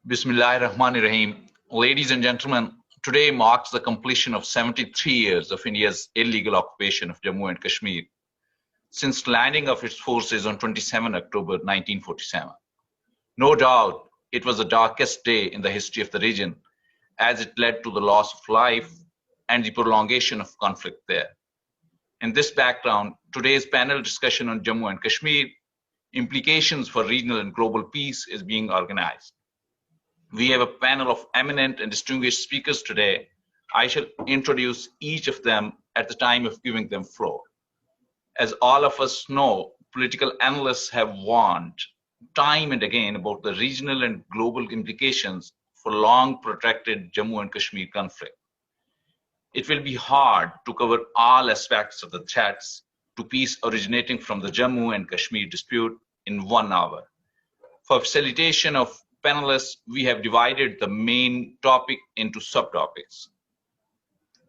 Bismillahirrahmanirrahim. Ladies and gentlemen, today marks the completion of 73 years of India's illegal occupation of Jammu and Kashmir since landing of its forces on 27 October 1947. No doubt, it was the darkest day in the history of the region as it led to the loss of life and the prolongation of conflict there. In this background, today's panel discussion on Jammu and Kashmir, implications for regional and global peace, is being organized. We have a panel of eminent and distinguished speakers today. I shall introduce each of them at the time of giving them floor. As all of us know, political analysts have warned time and again about the regional and global implications for long protracted Jammu and Kashmir conflict. It will be hard to cover all aspects of the threats to peace originating from the Jammu and Kashmir dispute in 1 hour. For facilitation of panelists, we have divided the main topic into subtopics.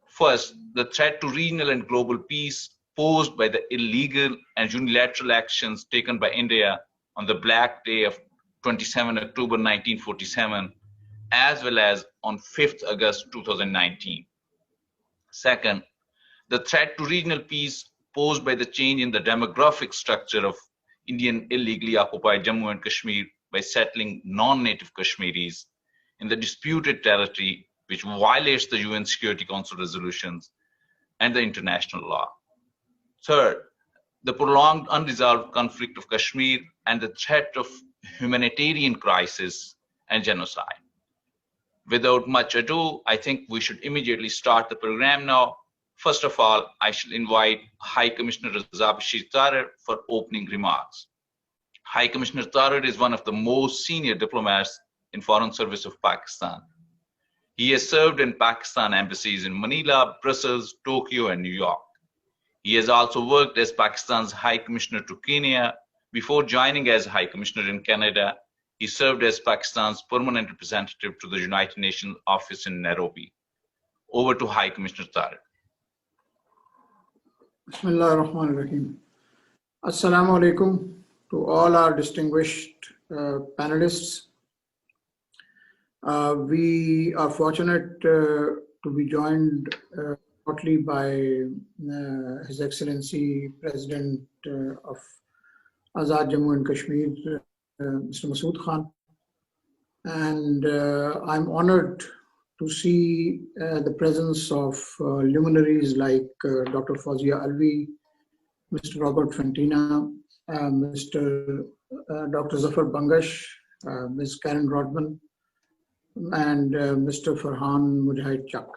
First, the threat to regional and global peace posed by the illegal and unilateral actions taken by India on the Black Day of 27 October 1947, as well as on 5th August 2019. Second, the threat to regional peace posed by the change in the demographic structure of Indian illegally occupied Jammu and Kashmir by settling non-native Kashmiris in the disputed territory, which violates the UN Security Council resolutions and the international law. Third, the prolonged unresolved conflict of Kashmir and the threat of humanitarian crisis and genocide. Without much ado, I think we should immediately start the program now. First of all, I shall invite High Commissioner Raza Bashir Tarar for opening remarks. High Commissioner Tarar is one of the most senior diplomats in Foreign Service of Pakistan. He has served in Pakistan embassies in Manila, Brussels, Tokyo, and New York. He has also worked as Pakistan's High Commissioner to Kenya. Before joining as High Commissioner in Canada, he served as Pakistan's permanent representative to the United Nations office in Nairobi. Over to High Commissioner Tarar. Bismillah ar-Rahman ar-Rahim. Assalamu alaikum to all our distinguished panelists. We are fortunate to be joined shortly by His Excellency President of Azad Jammu and Kashmir, Mr. Masood Khan. And I'm honored to see the presence of luminaries like Dr. Fawzia Alvi, Mr. Robert Fantina, Mr. Dr. Zafar Bangash, Ms. Karen Rodman, and Mr. Farhan Mujahid Chak.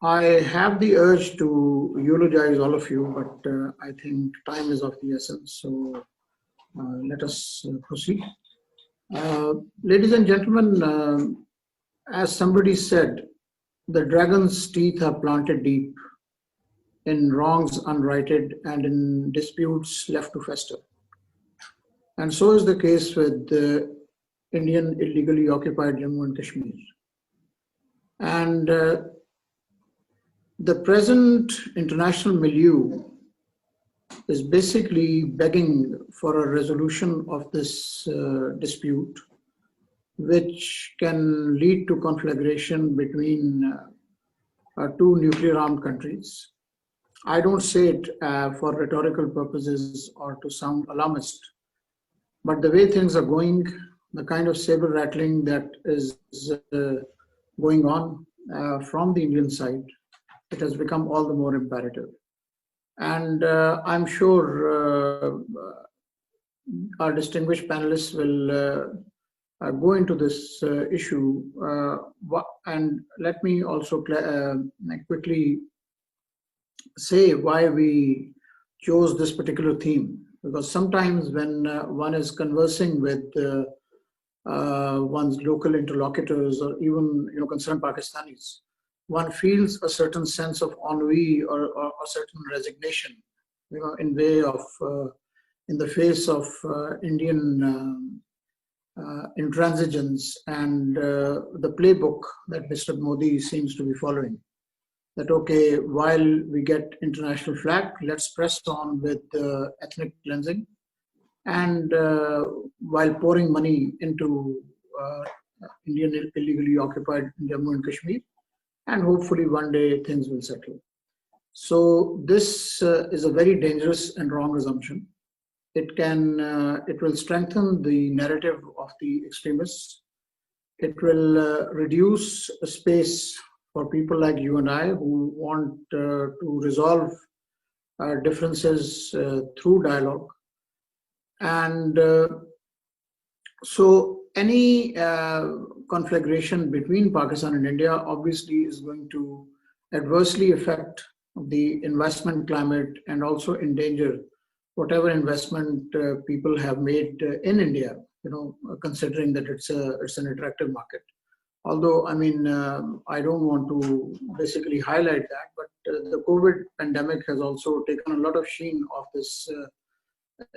I have the urge to eulogize all of you, but I think time is of the essence, so let us proceed. Ladies and gentlemen, as somebody said, the dragon's teeth are planted deep in wrongs unrighted and in disputes left to fester. And so is the case with the Indian illegally occupied Jammu and Kashmir. And the present international milieu is basically begging for a resolution of this dispute, which can lead to conflagration between two nuclear-armed countries. I don't say it for rhetorical purposes or to sound alarmist, but the way things are going, the kind of saber rattling that is going on from the Indian side, it has become all the more imperative. And I'm sure our distinguished panelists will go into this issue. And let me also quickly say why we chose this particular theme. Because sometimes when one is conversing with one's local interlocutors or even concerned Pakistanis, one feels a certain sense of ennui or a certain resignation, in the face of Indian intransigence and the playbook that Mr. Modi seems to be following. That okay, while we get international flag, let's press on with ethnic cleansing and while pouring money into Indian illegally occupied Jammu and Kashmir, and hopefully one day things will settle. So this is a very dangerous and wrong assumption. It will strengthen the narrative of the extremists. It will reduce a space for people like you and I who want to resolve differences through dialogue. And so any conflagration between Pakistan and India obviously is going to adversely affect the investment climate and also endanger whatever investment people have made in India, considering that it's an attractive market. Although, I mean, I don't want to basically highlight that, but the COVID pandemic has also taken a lot of sheen off this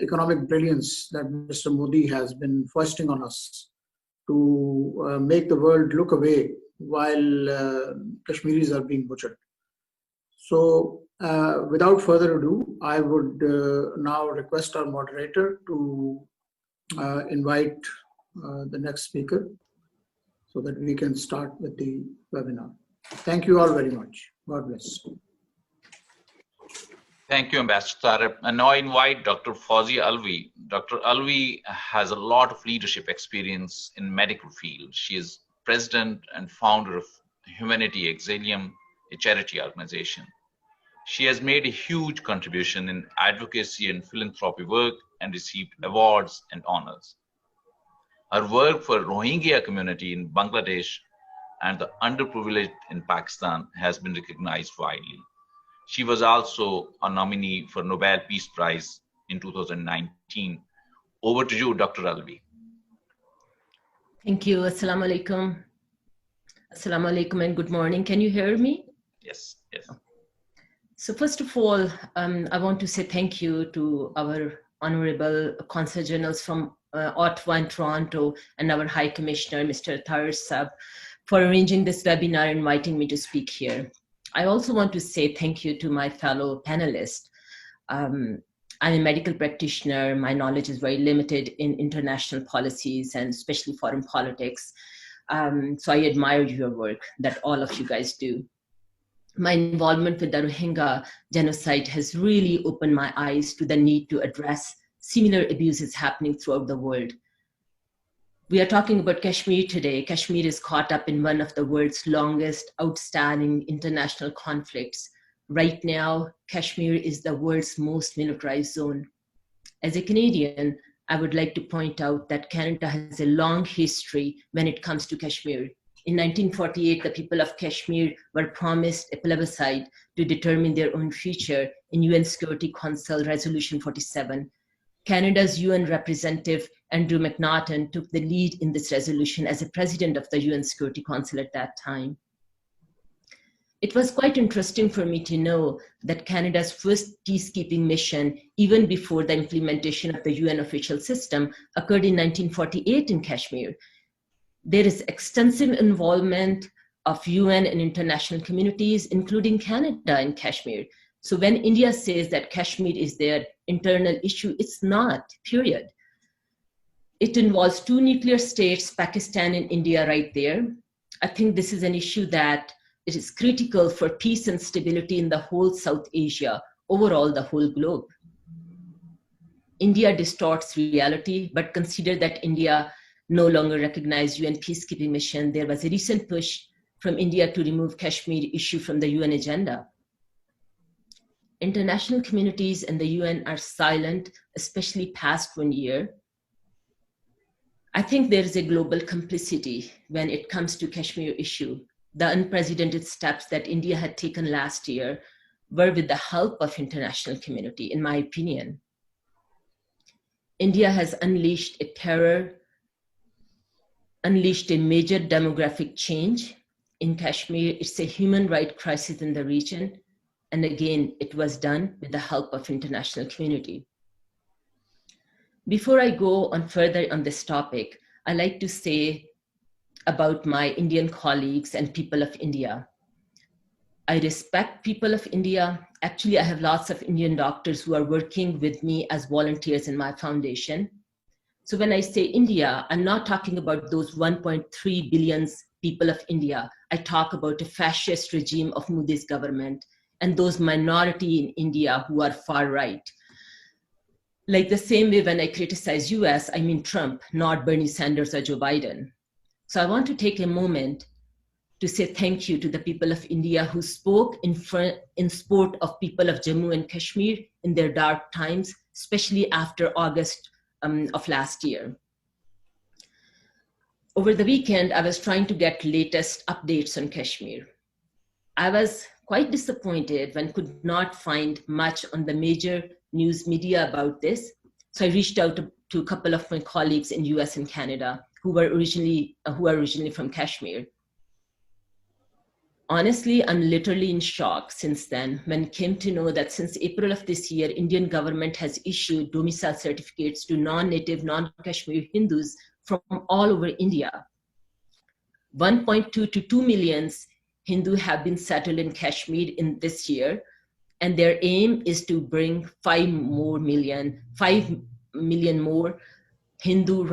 economic brilliance that Mr. Modi has been foisting on us to make the world look away while Kashmiris are being butchered. So without further ado, I would now request our moderator to invite the next speaker so that we can start with the webinar. Thank you all very much. God bless. Thank you, Ambassador Tarar. And now I invite Dr. Fawzia Alvi. Dr. Alvi has a lot of leadership experience in medical field. She is president and founder of Humanity Exilium, a charity organization. She has made a huge contribution in advocacy and philanthropy work and received awards and honors. Her work for Rohingya community in Bangladesh and the underprivileged in Pakistan has been recognized widely. She was also a nominee for Nobel Peace Prize in 2019. Over to you, Dr. Alvi. Thank you. Assalamu alaikum. Assalamu alaikum and good morning. Can you hear me? Yes, yes. So first of all, I want to say thank you to our honorable consul generals from Ottawa and Toronto and our High Commissioner, Mr. Tarar Sab, for arranging this webinar and inviting me to speak here. I also want to say thank you to my fellow panelists. I'm a medical practitioner. My knowledge is very limited in international policies and especially foreign politics. So I admire your work that all of you guys do. My involvement with the Rohingya genocide has really opened my eyes to the need to address similar abuses happening throughout the world. We are talking about Kashmir today. Kashmir is caught up in one of the world's longest outstanding international conflicts. Right now, Kashmir is the world's most militarized zone. As a Canadian, I would like to point out that Canada has a long history when it comes to Kashmir. In 1948, the people of Kashmir were promised a plebiscite to determine their own future in UN Security Council Resolution 47. Canada's UN representative, Andrew McNaughton, took the lead in this resolution as a president of the UN Security Council at that time. It was quite interesting for me to know that Canada's first peacekeeping mission, even before the implementation of the UN official system, occurred in 1948 in Kashmir. There is extensive involvement of UN and international communities, including Canada in Kashmir. So when India says that Kashmir is their internal issue, it's not, period. It involves two nuclear states, Pakistan and India right there. I think this is an issue that it is critical for peace and stability in the whole South Asia, overall the whole globe. India distorts reality, but consider that India no longer recognized UN peacekeeping mission. There was a recent push from India to remove Kashmir issue from the UN agenda. International communities and the UN are silent, especially past 1 year. I think there is a global complicity when it comes to Kashmir issue. The unprecedented steps that India had taken last year were with the help of international community, in my opinion. India has unleashed a terror, unleashed a major demographic change in Kashmir. It's a human rights crisis in the region. And again, it was done with the help of international community. Before I go on further on this topic, I like to say about my Indian colleagues and people of India. I respect people of India. Actually, I have lots of Indian doctors who are working with me as volunteers in my foundation. So when I say India, I'm not talking about those 1.3 billion people of India. I talk about a fascist regime of Modi's government and those minority in India who are far right. Like the same way when I criticize US, I mean Trump, not Bernie Sanders or Joe Biden. So I want to take a moment to say thank you to the people of India who spoke in support of people of Jammu and Kashmir in their dark times, especially after August of last year. Over the weekend, I was trying to get latest updates on Kashmir. I was quite disappointed when I could not find much on the major news media about this. So I reached out to a couple of my colleagues in US and Canada who are originally from Kashmir. Honestly, I'm literally in shock since then when I came to know that since April of this year, Indian government has issued domicile certificates to non-native, non-Kashmir Hindus from all over India. 1.2 to 2 million Hindu have been settled in Kashmir in this year, and their aim is to bring 5 million more Hindu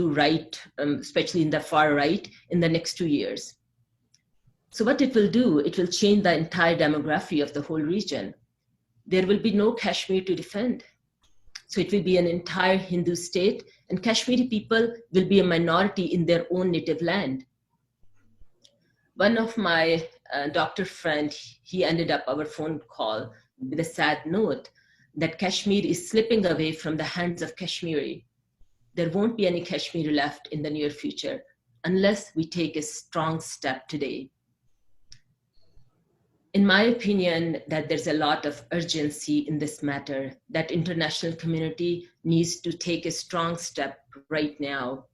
right, especially in the far right, in the next 2 years. So what it will do, it will change the entire demography of the whole region. There will be no Kashmir to defend. So it will be an entire Hindu state, and Kashmiri people will be a minority in their own native land. One of my doctor friend, he ended up our phone call with a sad note that Kashmir is slipping away from the hands of Kashmiri. There won't be any Kashmiri left in the near future unless we take a strong step today. In my opinion, that there's a lot of urgency in this matter, that international community needs to take a strong step right now.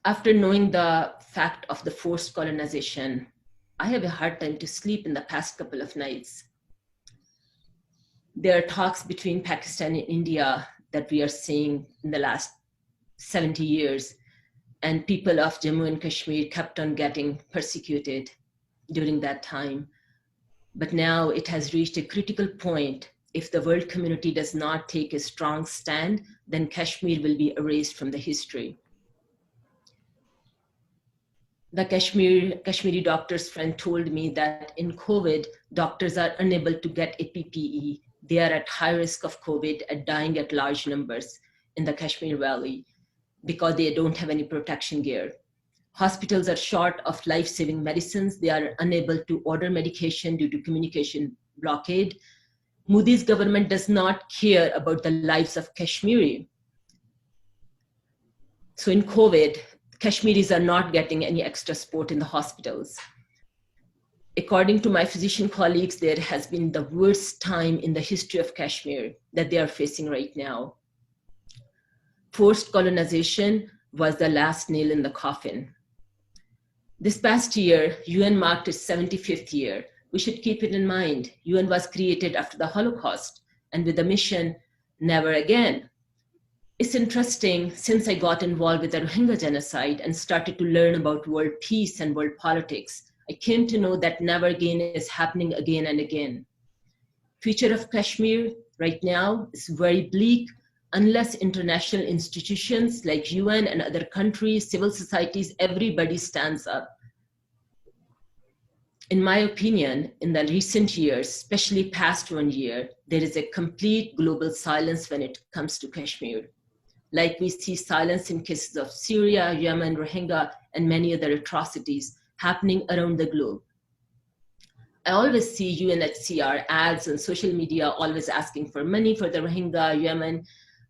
After knowing the fact of the forced colonization, I have a hard time to sleep in the past couple of nights. There are talks between Pakistan and India that we are seeing in the last 70 years. And people of Jammu and Kashmir kept on getting persecuted during that time. But now it has reached a critical point. If the world community does not take a strong stand, then Kashmir will be erased from the history. The Kashmiri doctor's friend told me that in COVID, doctors are unable to get a PPE. They are at high risk of COVID and dying at large numbers in the Kashmir Valley, because they don't have any protection gear. Hospitals are short of life-saving medicines. They are unable to order medication due to communication blockade. Modi's government does not care about the lives of Kashmiri. So in COVID, Kashmiris are not getting any extra support in the hospitals. According to my physician colleagues, there has been the worst time in the history of Kashmir that they are facing right now. Forced colonization was the last nail in the coffin. This past year, UN marked its 75th year. We should keep it in mind. UN was created after the Holocaust and with the mission, never again. It's interesting, since I got involved with the Rohingya genocide and started to learn about world peace and world politics, I came to know that never again is happening again and again. Future of Kashmir right now is very bleak, unless international institutions like UN and other countries, civil societies, everybody stands up. In my opinion, in the recent years, especially past 1 year, there is a complete global silence when it comes to Kashmir. Like we see silence in cases of Syria, Yemen, Rohingya, and many other atrocities happening around the globe. I always see UNHCR ads on social media always asking for money for the Rohingya, Yemen,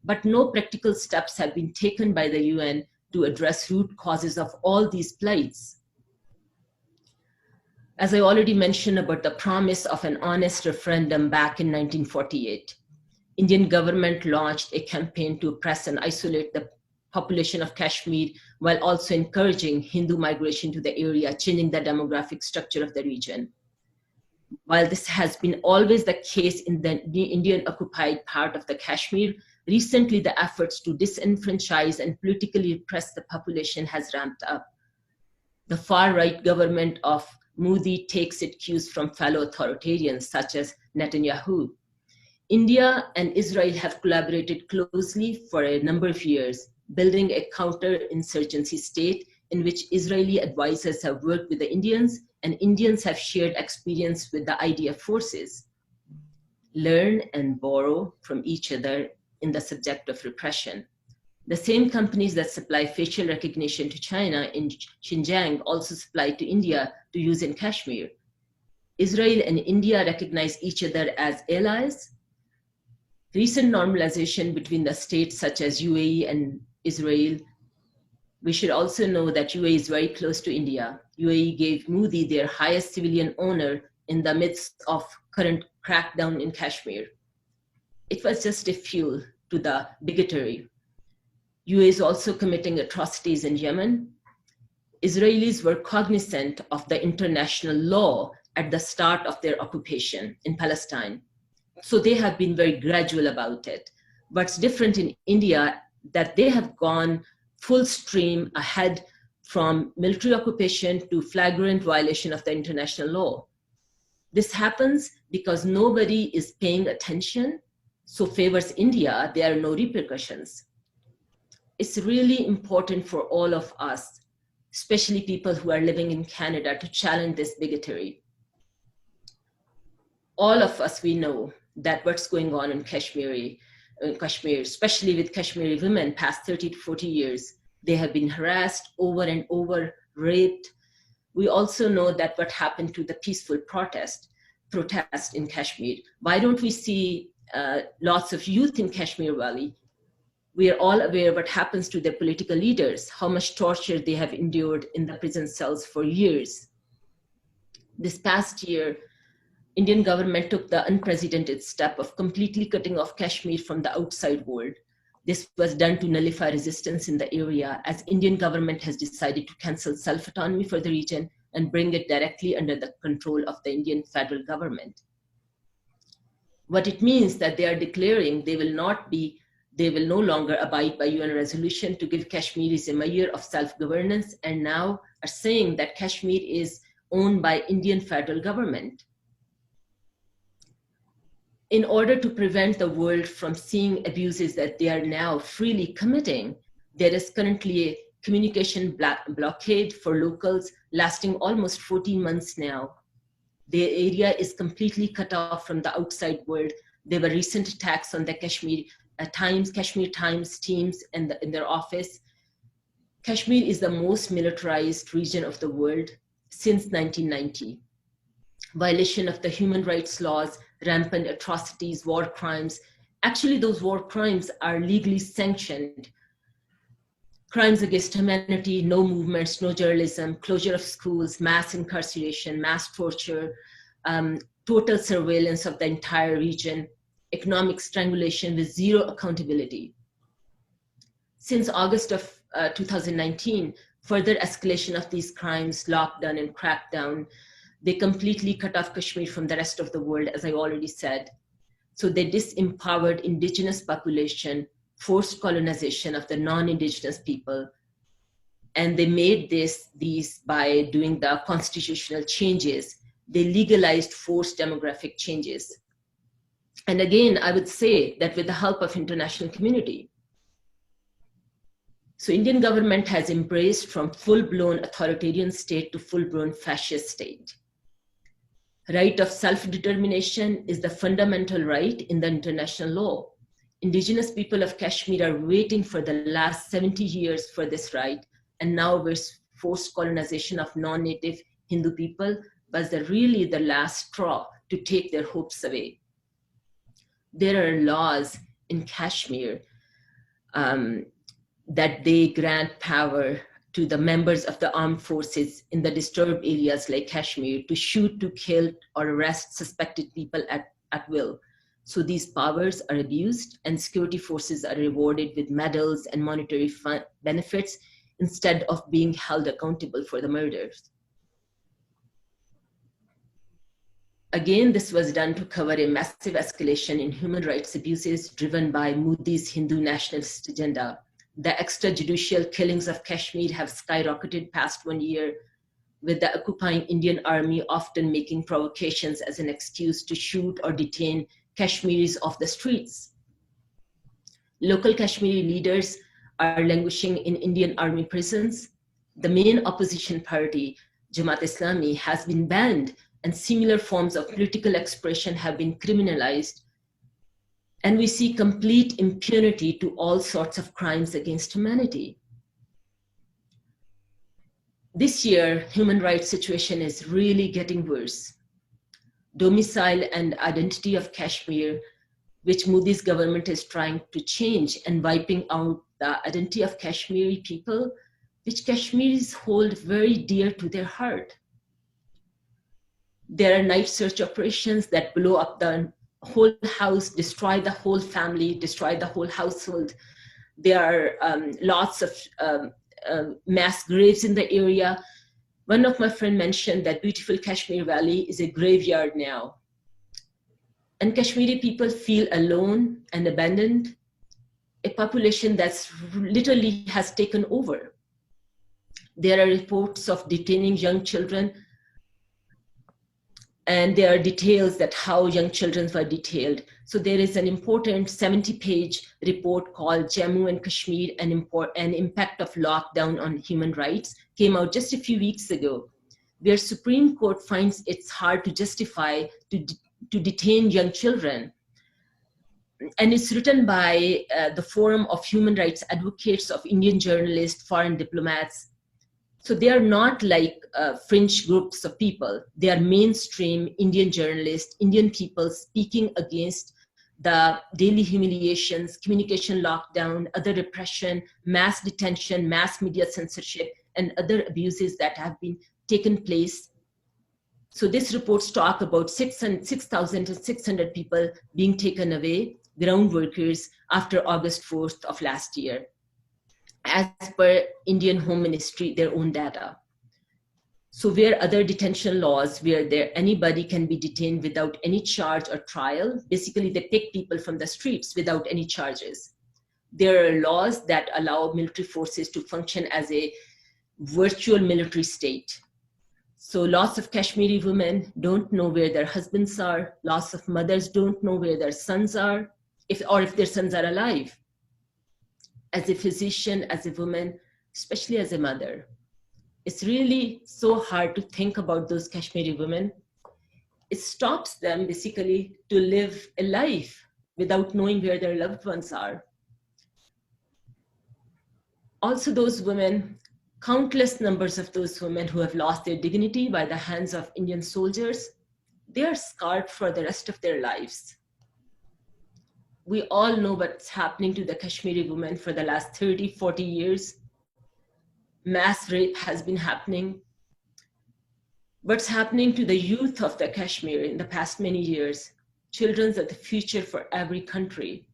but no practical steps have been taken by the UN to address root causes of all these plights. As I already mentioned about the promise of an honest referendum back in 1948, Indian government launched a campaign to oppress and isolate the population of Kashmir while also encouraging Hindu migration to the area, changing the demographic structure of the region. While this has been always the case in the Indian occupied part of the Kashmir, recently the efforts to disenfranchise and politically repress the population has ramped up. The far-right government of Modi takes its cues from fellow authoritarians such as Netanyahu. India and Israel have collaborated closely for a number of years, building a counter-insurgency state in which Israeli advisors have worked with the Indians and Indians have shared experience with the IDF forces. Learn and borrow from each other in the subject of repression. The same companies that supply facial recognition to China in Xinjiang also supply to India to use in Kashmir. Israel and India recognize each other as allies. Recent normalization between the states such as UAE and Israel. We should also know that UAE is very close to India. UAE gave Modi their highest civilian honor in the midst of current crackdown in Kashmir. It was just a fuel to the bigotry. UAE is also committing atrocities in Yemen. Israelis were cognizant of the international law at the start of their occupation in Palestine. So they have been very gradual about it. What's different in India, that they have gone full stream ahead from military occupation to flagrant violation of the international law. This happens because nobody is paying attention, so favors India, there are no repercussions. It's really important for all of us, especially people who are living in Canada, to challenge this bigotry. All of us, we know that what's going on in Kashmir, especially with Kashmiri women past 30 to 40 years, they have been harassed over and over, raped. We also know that what happened to the peaceful protest in Kashmir. Why don't we see lots of youth in Kashmir Valley? We are all aware what happens to their political leaders, how much torture they have endured in the prison cells for years. This past year, Indian government took the unprecedented step of completely cutting off Kashmir from the outside world. This was done to nullify resistance in the area, as Indian government has decided to cancel self-autonomy for the region and bring it directly under the control of the Indian federal government. What it means that they are declaring they will no longer abide by UN resolution to give Kashmiris a measure of self-governance, and now are saying that Kashmir is owned by Indian federal government. In order to prevent the world from seeing abuses that they are now freely committing, there is currently a communication blockade for locals lasting almost 14 months now. The area is completely cut off from the outside world. There were recent attacks on the Kashmir Times teams in their office. Kashmir is the most militarized region of the world since 1990. Violation of the human rights laws, rampant atrocities, war crimes. Actually, those war crimes are legally sanctioned. Crimes against humanity, no movements, no journalism, closure of schools, mass incarceration, mass torture, total surveillance of the entire region, economic strangulation with zero accountability. Since August of 2019, further escalation of these crimes, lockdown and crackdown, they completely cut off Kashmir from the rest of the world, as I already said. So they disempowered indigenous population, forced colonization of the non-indigenous people, and they made these by doing the constitutional changes. They legalized forced demographic changes. And again, I would say that with the help of international community. So Indian government has embraced from full-blown authoritarian state to full-blown fascist state. Right of self-determination is the fundamental right in the international law. Indigenous people of Kashmir are waiting for the last 70 years for this right, and now with forced colonization of non-native Hindu people was really the last straw to take their hopes away. There are laws in Kashmir that they grant power to the members of the armed forces in the disturbed areas like Kashmir to shoot, to kill, or arrest suspected people at will. So these powers are abused, and security forces are rewarded with medals and monetary benefits instead of being held accountable for the murders. Again, this was done to cover a massive escalation in human rights abuses driven by Modi's Hindu nationalist agenda. The extrajudicial killings of Kashmir have skyrocketed past 1 year. with the occupying Indian army often making provocations as an excuse to shoot or detain Kashmiris off the streets. Local Kashmiri leaders are languishing in Indian army prisons. The main opposition party, Jamaat Islami, has been banned, and similar forms of political expression have been criminalized. And we see complete impunity to all sorts of crimes against humanity. This year, human rights situation is really getting worse. Domicile and identity of Kashmir, which Modi's government is trying to change and wiping out the identity of Kashmiri people, which Kashmiris hold very dear to their heart. There are night search operations that blow up the whole house, destroy the whole family, destroy the whole household. There are lots of mass graves in the area. One of my friends mentioned that beautiful Kashmir Valley is a graveyard now. And Kashmiri people feel alone and abandoned, a population that's literally has taken over. There are reports of detaining young children, and there are details that how young children were detained. So there is an important 70-page report called Jammu and Kashmir, an impact of lockdown on human rights, came out just a few weeks ago, where Supreme Court finds it's hard to justify to detain young children. And it's written by the Forum of Human Rights Advocates of Indian journalists, foreign diplomats. So they are not like fringe groups of people. They are mainstream Indian journalists, Indian people speaking against the daily humiliations, communication lockdown, other repression, mass detention, mass media censorship, and other abuses that have been taken place. So this reports talk about 6,600 people being taken away, ground workers, after August 4th of last year, as per Indian Home Ministry, their own data. So where other detention laws, where anybody can be detained without any charge or trial, basically they pick people from the streets without any charges. There are laws that allow military forces to function as a virtual military state. So lots of Kashmiri women don't know where their husbands are. Lots of mothers don't know where their sons are, if their sons are alive. As a physician, as a woman, especially as a mother, it's really so hard to think about those Kashmiri women. It stops them basically to live a life without knowing where their loved ones are. Also those women, countless numbers of those women who have lost their dignity by the hands of Indian soldiers, they are scarred for the rest of their lives. We all know what's happening to the Kashmiri women for the last 30, 40 years. Mass rape has been happening. What's happening to the youth of the Kashmir in the past many years? Children are the future for every country.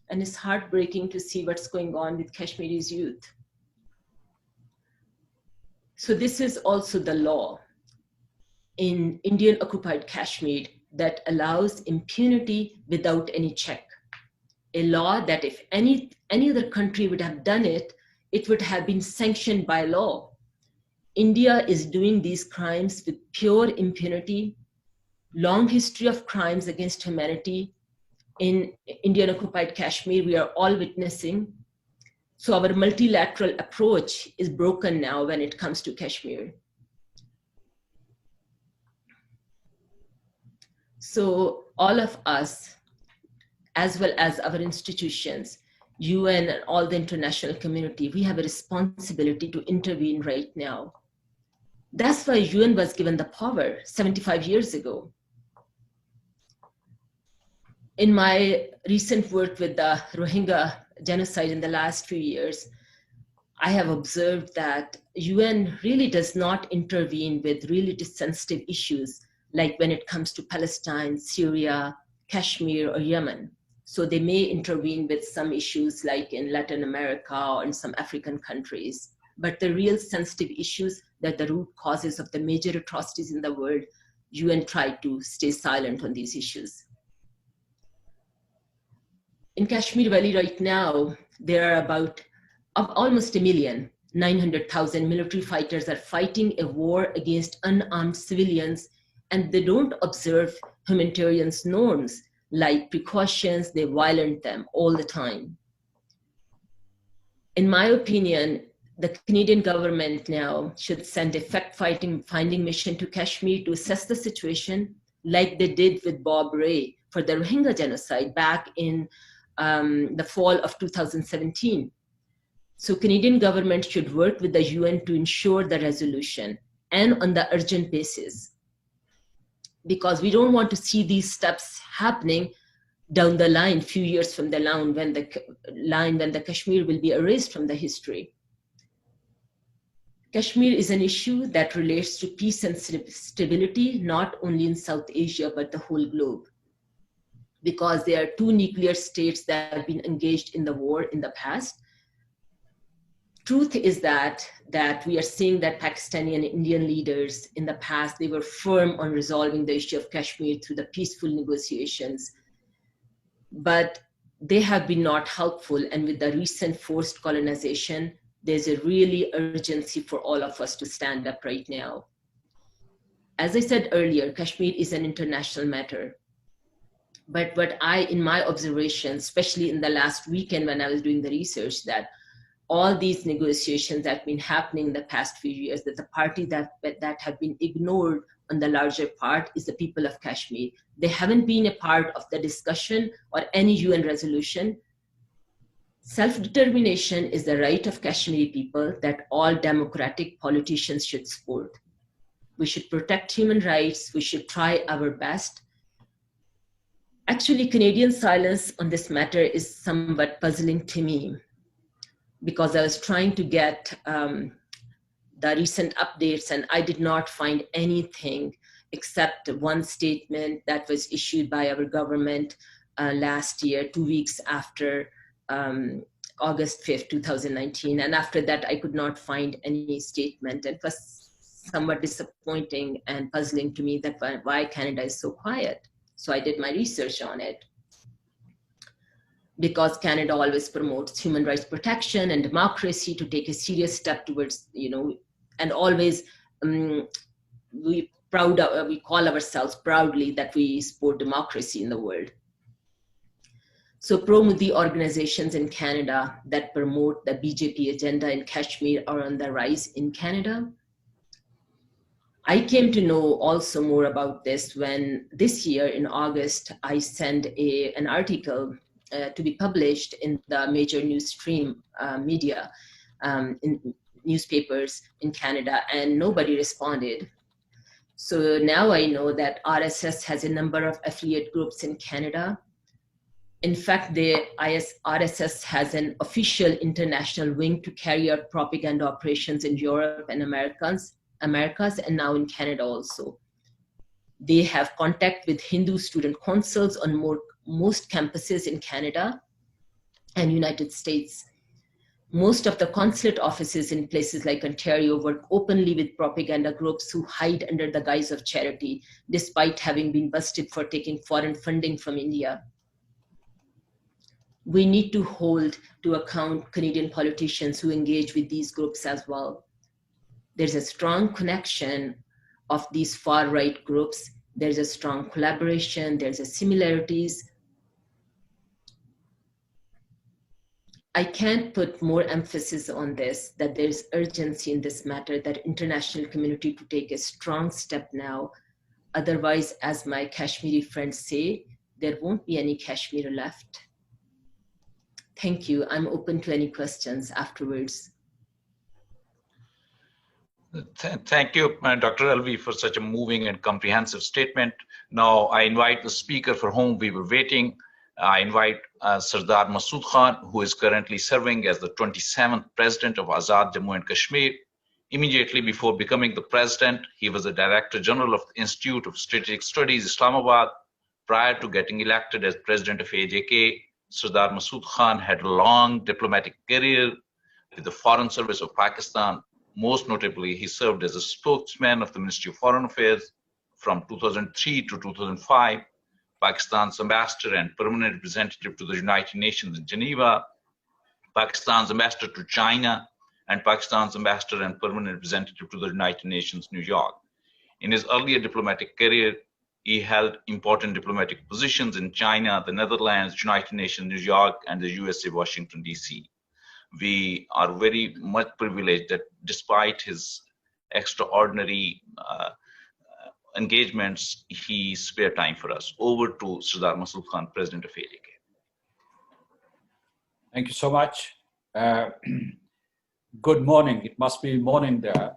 And it's heartbreaking to see what's going on with Kashmiri's youth. So this is also the law in Indian occupied Kashmir that allows impunity without any check. A law that if any other country would have done it, it would have been sanctioned by law. India is doing these crimes with pure impunity, long history of crimes against humanity. In Indian occupied Kashmir, we are all witnessing. So our multilateral approach is broken now when it comes to Kashmir. So all of us, as well as our institutions, UN and all the international community, we have a responsibility to intervene right now. That's why UN was given the power 75 years ago. In my recent work with the Rohingya genocide in the last few years, I have observed that UN really does not intervene with really sensitive issues, like when it comes to Palestine, Syria, Kashmir, or Yemen. So they may intervene with some issues like in Latin America or in some African countries. But the real sensitive issues that the root causes of the major atrocities in the world, UN tried to stay silent on these issues. In Kashmir Valley right now, there are about almost 1 million 900,000 military fighters are fighting a war against unarmed civilians, and they don't observe humanitarian norms like precautions. They violate them all the time. In my opinion, the Canadian government now should send a fact-finding mission to Kashmir to assess the situation, like they did with Bob Ray for the Rohingya genocide back in the fall of 2017. So Canadian government should work with the UN to ensure the resolution, and on the urgent basis, because we don't want to see these steps happening down the line, few years from the line when the Kashmir will be erased from the history. Kashmir is an issue that relates to peace and stability, not only in South Asia, but the whole globe. Because there are two nuclear states that have been engaged in the war in the past. Truth is that we are seeing that Pakistani and Indian leaders in the past, they were firm on resolving the issue of Kashmir through the peaceful negotiations, but they have been not helpful. And with the recent forced colonization, there's a really urgency for all of us to stand up right now. As I said earlier, Kashmir is an international matter. But what in my observation, especially in the last weekend when I was doing the research, that all these negotiations that have been happening in the past few years, that the party that have been ignored on the larger part is the people of Kashmir. They haven't been a part of the discussion or any UN resolution. Self-determination is the right of Kashmiri people that all democratic politicians should support. We should protect human rights. We should try our best. Actually, Canadian silence on this matter is somewhat puzzling to me, because I was trying to get the recent updates, and I did not find anything except one statement that was issued by our government last year, 2 weeks after August 5th, 2019. And after that, I could not find any statement. It was somewhat disappointing and puzzling to me that why Canada is so quiet. So I did my research on it. Because Canada always promotes human rights protection and democracy, to take a serious step towards, and always we call ourselves proudly that we support democracy in the world. So pro-Modi organizations in Canada that promote the BJP agenda in Kashmir are on the rise in Canada. I came to know also more about this when this year in August, I sent an article to be published in the major newsstream media, in newspapers in Canada, and nobody responded. So now I know that RSS has a number of affiliate groups in Canada. In fact, RSS has an official international wing to carry out propaganda operations in Europe and Americas, and now in Canada also. They have contact with Hindu student consuls on most campuses in Canada and United States. Most of the consulate offices in places like Ontario work openly with propaganda groups who hide under the guise of charity, despite having been busted for taking foreign funding from India. We need to hold to account Canadian politicians who engage with these groups as well. There's a strong connection of these far-right groups. There's a strong collaboration. There's a similarities. I can't put more emphasis on this, that there's urgency in this matter, that international community to take a strong step now. Otherwise, as my Kashmiri friends say, there won't be any Kashmir left. Thank you. I'm open to any questions afterwards. Thank you, Dr. Alvi, for such a moving and comprehensive statement. Now I invite the speaker for whom we were waiting. I invite Sardar Masood Khan, who is currently serving as the 27th president of Azad Jammu and Kashmir. Immediately before becoming the president, he was the Director General of the Institute of Strategic Studies, Islamabad. Prior to getting elected as president of AJK, Sardar Masood Khan had a long diplomatic career with the Foreign Service of Pakistan. Most notably, he served as a spokesman of the Ministry of Foreign Affairs from 2003 to 2005, Pakistan's ambassador and permanent representative to the United Nations in Geneva, Pakistan's ambassador to China, and Pakistan's ambassador and permanent representative to the United Nations, New York. In his earlier diplomatic career, he held important diplomatic positions in China, the Netherlands, United Nations, New York, and the USA, Washington, D.C. We are very much privileged that despite his extraordinary engagements, he spared time for us. Over to Sardar Masood Khan, President of ADK. Thank you so much. Good morning. It must be morning there.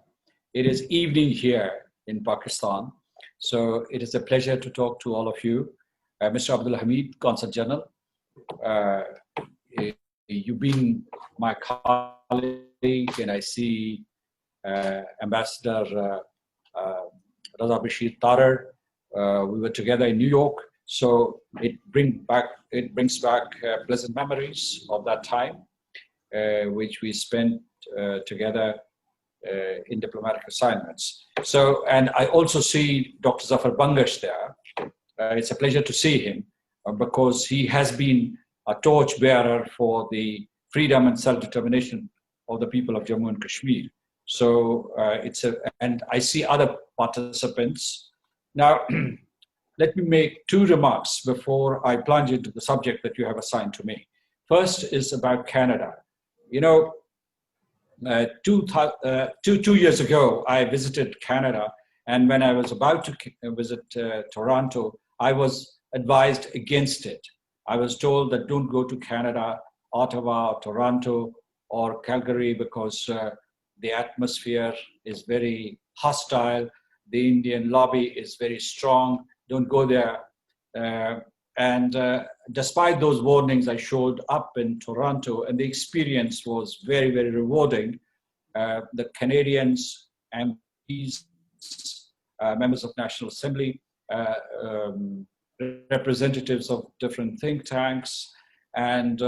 It is evening here in Pakistan. So it is a pleasure to talk to all of you. Mr. Abdul Hameed, Consul General, you've been my colleague, and I see Ambassador Raza Bashir Tarar. We were together in New York, so it brings back pleasant memories of that time, which we spent together in diplomatic assignments. So, and I also see Dr. Zafar Bangash there. It's a pleasure to see him because he has been a torchbearer for the freedom and self-determination of the people of Jammu and Kashmir. So and I see other participants. Now, let me make two remarks before I plunge into the subject that you have assigned to me. First is about Canada. You know, 2 years ago, I visited Canada, and when I was about to visit Toronto, I was advised against it. I was told that don't go to Canada, Ottawa, Toronto, or Calgary because the atmosphere is very hostile. The Indian lobby is very strong. Don't go there. Despite those warnings, I showed up in Toronto, and the experience was very, very rewarding. The Canadians, MPs, members of National Assembly, representatives of different think tanks, and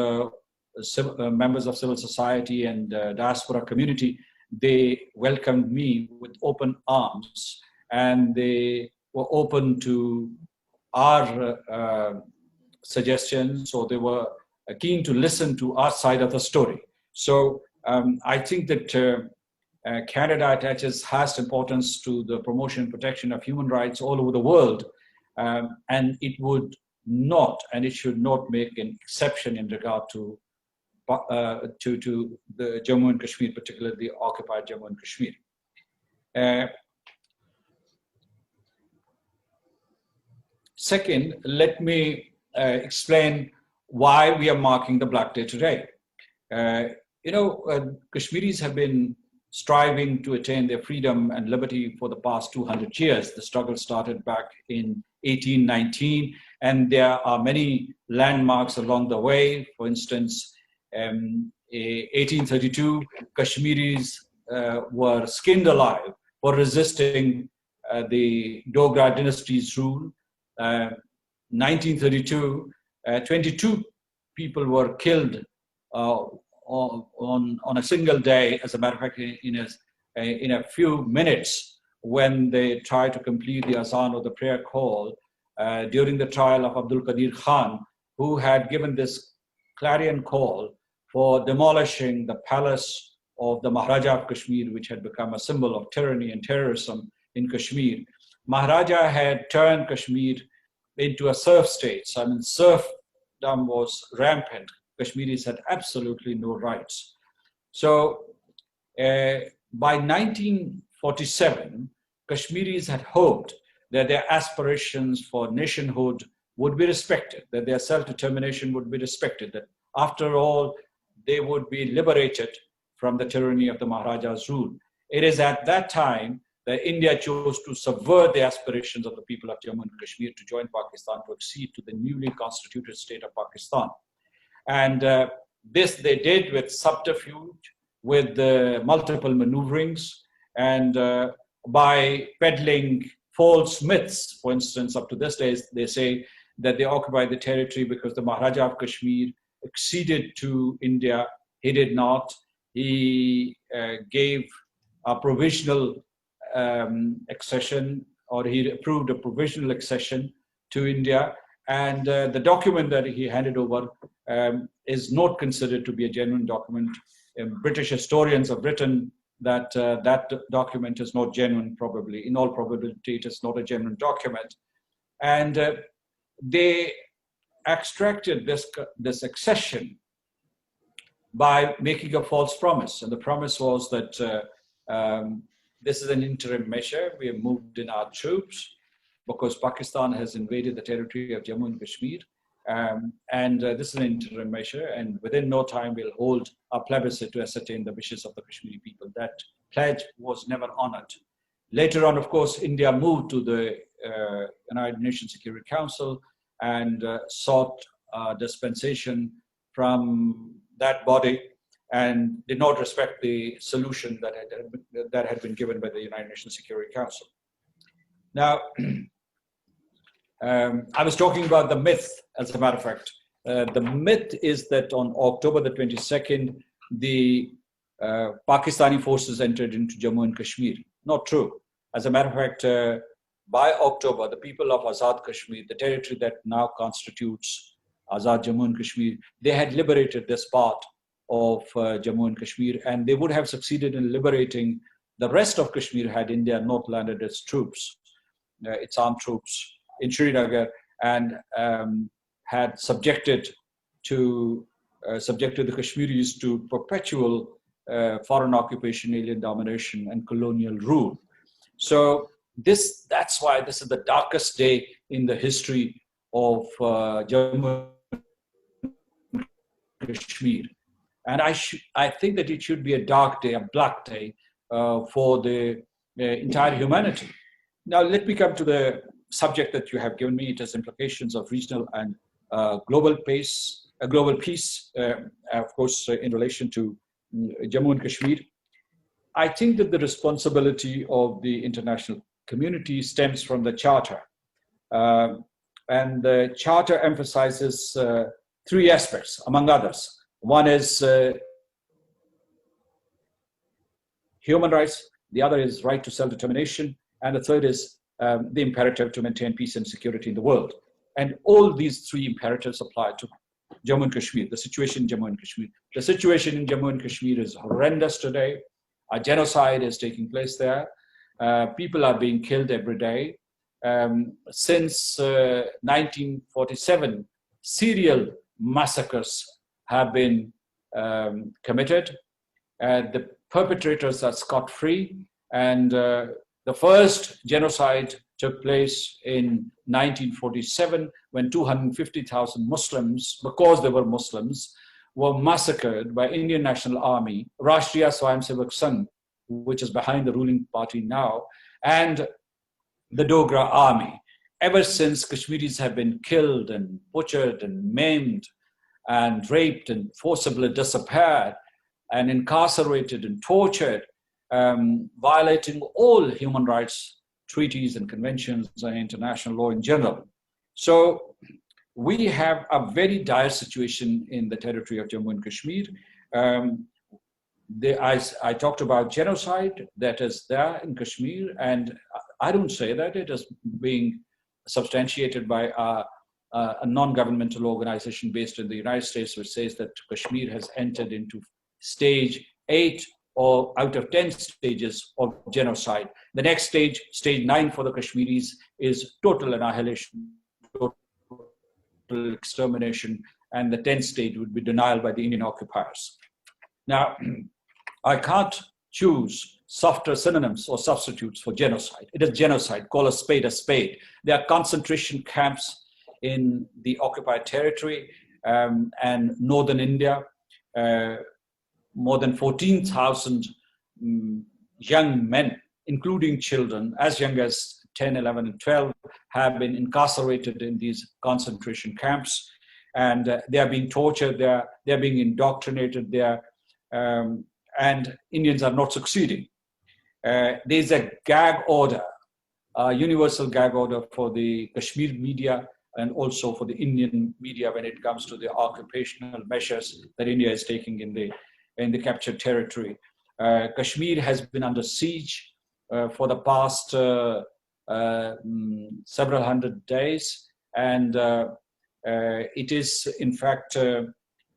members of civil society and diaspora community, they welcomed me with open arms, and they were open to our suggestions, so they were keen to listen to our side of the story. So I think that Canada attaches highest importance to the promotion and protection of human rights all over the world, and it would not, and it should not make an exception in regard to the Jammu and Kashmir, particularly the occupied Jammu and Kashmir. Second, let me explain why we are marking the Black Day today. Kashmiris have been striving to attain their freedom and liberty for the past 200 years. The struggle started back in 1819, and there are many landmarks along the way. For instance, 1832, Kashmiris were skinned alive for resisting the Dogra dynasty's rule. 1932, 22 people were killed on a single day, as a matter of fact, in a few minutes, when they tried to complete the azan or the prayer call during the trial of Abdul Qadir Khan, who had given this clarion call for demolishing the palace of the Maharaja of Kashmir, which had become a symbol of tyranny and terrorism in Kashmir. Maharaja had turned Kashmir into a serf state. So, I mean, serfdom was rampant. Kashmiris had absolutely no rights. So by 1947, Kashmiris had hoped that their aspirations for nationhood would be respected, that their self-determination would be respected, that after all, they would be liberated from the tyranny of the Maharaja's rule. It is at that time that India chose to subvert the aspirations of the people of Jammu and Kashmir to join Pakistan, to accede to the newly constituted state of Pakistan. And this they did with subterfuge, with multiple maneuverings, and by peddling false myths. For instance, up to this day, they say that they occupied the territory because the Maharaja of Kashmir acceded to India. He did not. He gave a provisional accession, or he approved a provisional accession to India. And the document that he handed over is not considered to be a genuine document. British historians have written that that document is not genuine, probably. In all probability, it is not a genuine document. And they extracted this accession by making a false promise. And the promise was that this is an interim measure. We have moved in our troops because Pakistan has invaded the territory of Jammu and Kashmir. This is an interim measure, and within no time we'll hold a plebiscite to ascertain the wishes of the Kashmiri people. That pledge was never honored. Later on, of course, India moved to the United Nations Security Council and sought dispensation from that body and did not respect the solution that had been given by the United Nations Security Council. Now, I was talking about the myth, as a matter of fact. The myth is that on October the 22nd, the Pakistani forces entered into Jammu and Kashmir. Not true. As a matter of fact, by October, the people of Azad Kashmir, the territory that now constitutes Azad Jammu and Kashmir, they had liberated this part of Jammu and Kashmir, and they would have succeeded in liberating the rest of Kashmir had India not landed its troops, its armed troops in Srinagar, and had subjected the Kashmiris to perpetual foreign occupation, alien domination, and colonial rule. So that's why this is the darkest day in the history of Jammu and Kashmir. And I think that it should be a dark day, a black day for the entire humanity. Now, let me come to the subject that you have given me. It has implications of regional and global peace, of course, in relation to Jammu and Kashmir. I think that the responsibility of the international community stems from the Charter. And the Charter emphasizes three aspects, among others. One is human rights, the other is right to self-determination, and the third is the imperative to maintain peace and security in the world. And all these three imperatives apply to Jammu and Kashmir, the situation in Jammu and Kashmir. The situation in Jammu and Kashmir is horrendous today. A genocide is taking place there. People are being killed every day. Since 1947, serial massacres have been committed. The perpetrators are scot-free, and the first genocide took place in 1947 when 250,000 Muslims, because they were Muslims, were massacred by Indian National Army, Rashtriya Swayamsevak Sangh, which is behind the ruling party now, and the Dogra army. Ever since, Kashmiris have been killed and butchered and maimed and raped and forcibly disappeared and incarcerated and tortured, violating all human rights treaties and conventions and international law in general. So we have a very dire situation in the territory of Jammu and Kashmir. I talked about genocide that is there in Kashmir, and I don't say that. It is being substantiated by a non-governmental organization based in the United States, which says that Kashmir has entered into stage 8 or out of 10 stages of genocide. The next stage, stage 9 for the Kashmiris, is total annihilation, total extermination, and the 10th stage would be denial by the Indian occupiers. Now, I can't choose softer synonyms or substitutes for genocide. It is genocide. Call a spade a spade. There are concentration camps in the occupied territory and northern India. More than 14,000 young men, including children as young as 10, 11, and 12, have been incarcerated in these concentration camps, and they are being tortured. They are being indoctrinated there, and Indians are not succeeding. There's a gag order, a universal gag order for the Kashmir media and also for the Indian media when it comes to the occupational measures that India is taking in the captured territory. Kashmir has been under siege for the past several hundred days, and it is in fact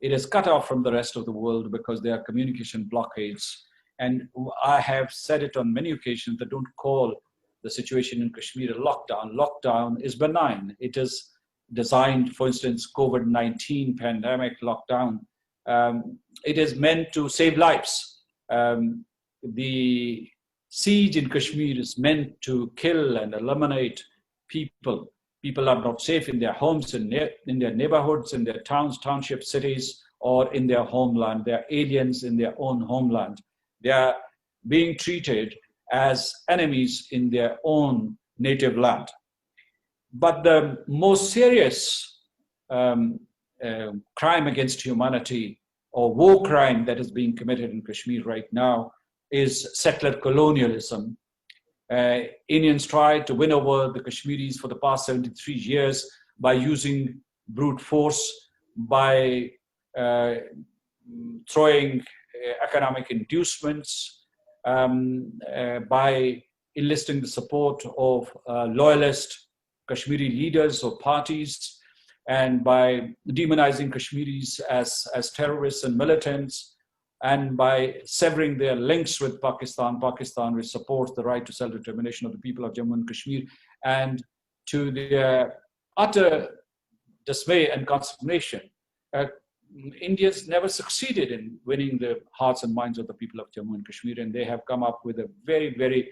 It is cut off from the rest of the world because there are communication blockades. And I have said it on many occasions that don't call the situation in Kashmir a lockdown. Lockdown is benign. It is designed, for instance, COVID-19 pandemic lockdown. It is meant to save lives. The siege in Kashmir is meant to kill and eliminate people. People are not safe in their homes, in their neighborhoods, in their towns, townships, cities, or in their homeland. They are aliens in their own homeland. They are being treated as enemies in their own native land. But the most serious crime against humanity or war crime that is being committed in Kashmir right now is settler colonialism. Indians tried to win over the Kashmiris for the past 73 years by using brute force, by throwing economic inducements, by enlisting the support of loyalist Kashmiri leaders or parties, and by demonizing Kashmiris as terrorists and militants, and by severing their links with Pakistan, which supports the right to self-determination of the people of Jammu and Kashmir, and to their utter dismay and consternation, India's never succeeded in winning the hearts and minds of the people of Jammu and Kashmir, and they have come up with a very, very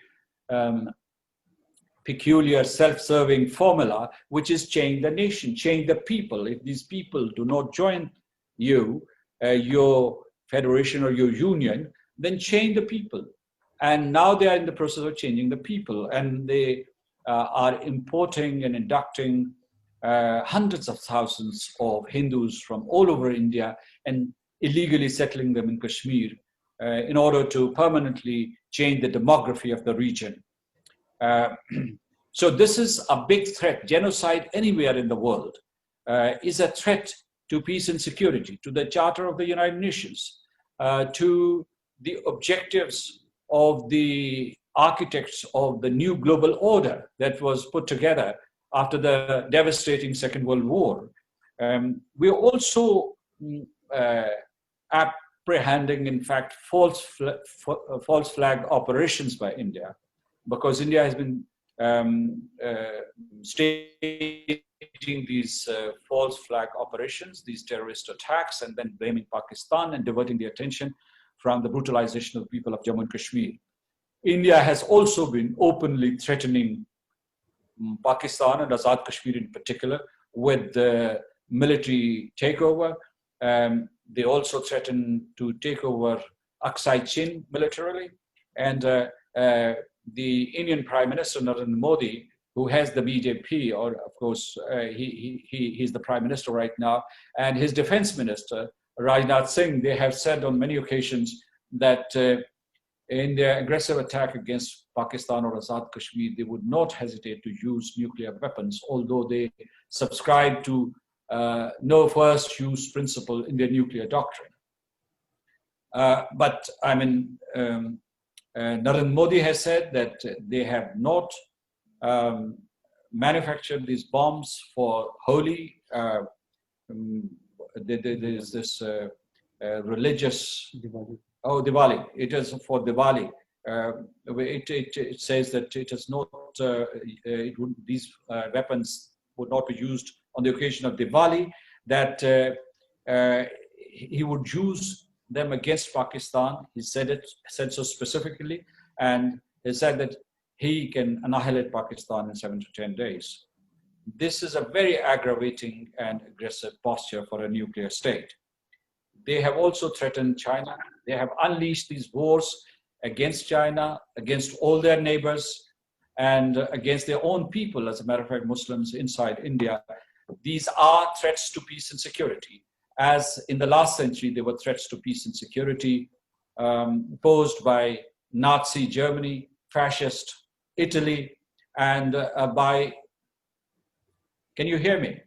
peculiar self-serving formula, which is change the nation, change the people. If these people do not join you, your federation or your union, then change the people. And now they are in the process of changing the people, and they are importing and inducting hundreds of thousands of Hindus from all over India and illegally settling them in Kashmir in order to permanently change the demography of the region. So this is a big threat. Genocide anywhere in the world is a threat to peace and security, to the Charter of the United Nations, to the objectives of the architects of the new global order that was put together after the devastating Second World War. We are also apprehending, in fact, false flag operations by India, because India has been staging these false flag operations, these terrorist attacks, and then blaming Pakistan and diverting the attention from the brutalization of the people of Jammu and Kashmir. India has also been openly threatening Pakistan and Azad Kashmir in particular with the military takeover. They also threatened to take over Aksai Chin militarily. And the Indian Prime Minister Narendra Modi, who has the BJP, or of course he's the Prime Minister right now, and his Defense Minister Rajnath Singh, they have said on many occasions that in their aggressive attack against Pakistan or Azad Kashmir, they would not hesitate to use nuclear weapons, although they subscribe to no first use principle in their nuclear doctrine. But I mean, Narendra Modi has said that they have not manufactured these bombs for Holi. There's this religious Diwali. It is for Diwali. It says that it is not. These weapons would not be used on the occasion of Diwali. That he would use them against Pakistan. He said so specifically, and he said that he can annihilate Pakistan in 7 to 10 days. This is a very aggravating and aggressive posture for a nuclear state. They have also threatened China. They have unleashed these wars against China, against all their neighbors, and against their own people, as a matter of fact, Muslims inside India. These are threats to peace and security. As in the last century, there were threats to peace and security posed by Nazi Germany, fascist Italy, and by, can you hear me?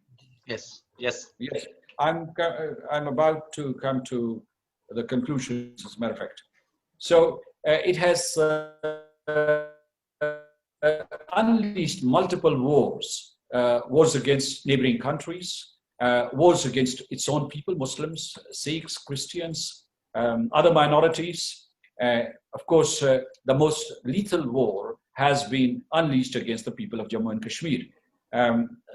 Yes, yes. Yes. I'm about to come to the conclusions, as a matter of fact. So it has unleashed multiple wars against neighboring countries, wars against its own people, Muslims, Sikhs, Christians, other minorities. Of course, the most lethal war has been unleashed against the people of Jammu and Kashmir.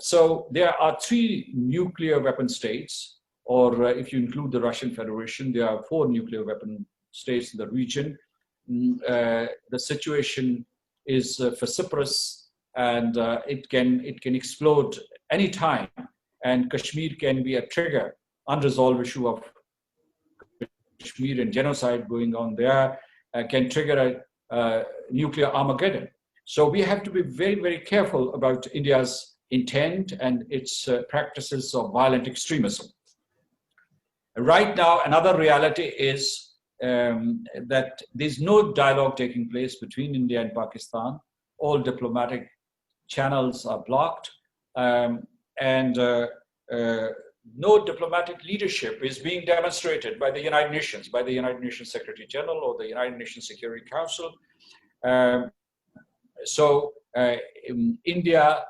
So there are 3 nuclear weapon states, or if you include the Russian Federation, there are 4 nuclear weapon states in the region. The situation is vociferous, and it can explode any time, and Kashmir can be a trigger. Unresolved issue of Kashmir and genocide going on there can trigger a nuclear Armageddon. So we have to be very, very careful about India's intent and its practices of violent extremism. Right now, another reality is that there's no dialogue taking place between India and Pakistan. All diplomatic channels are blocked, and no diplomatic leadership is being demonstrated by the United Nations, by the United Nations Secretary General or the United Nations Security Council. So India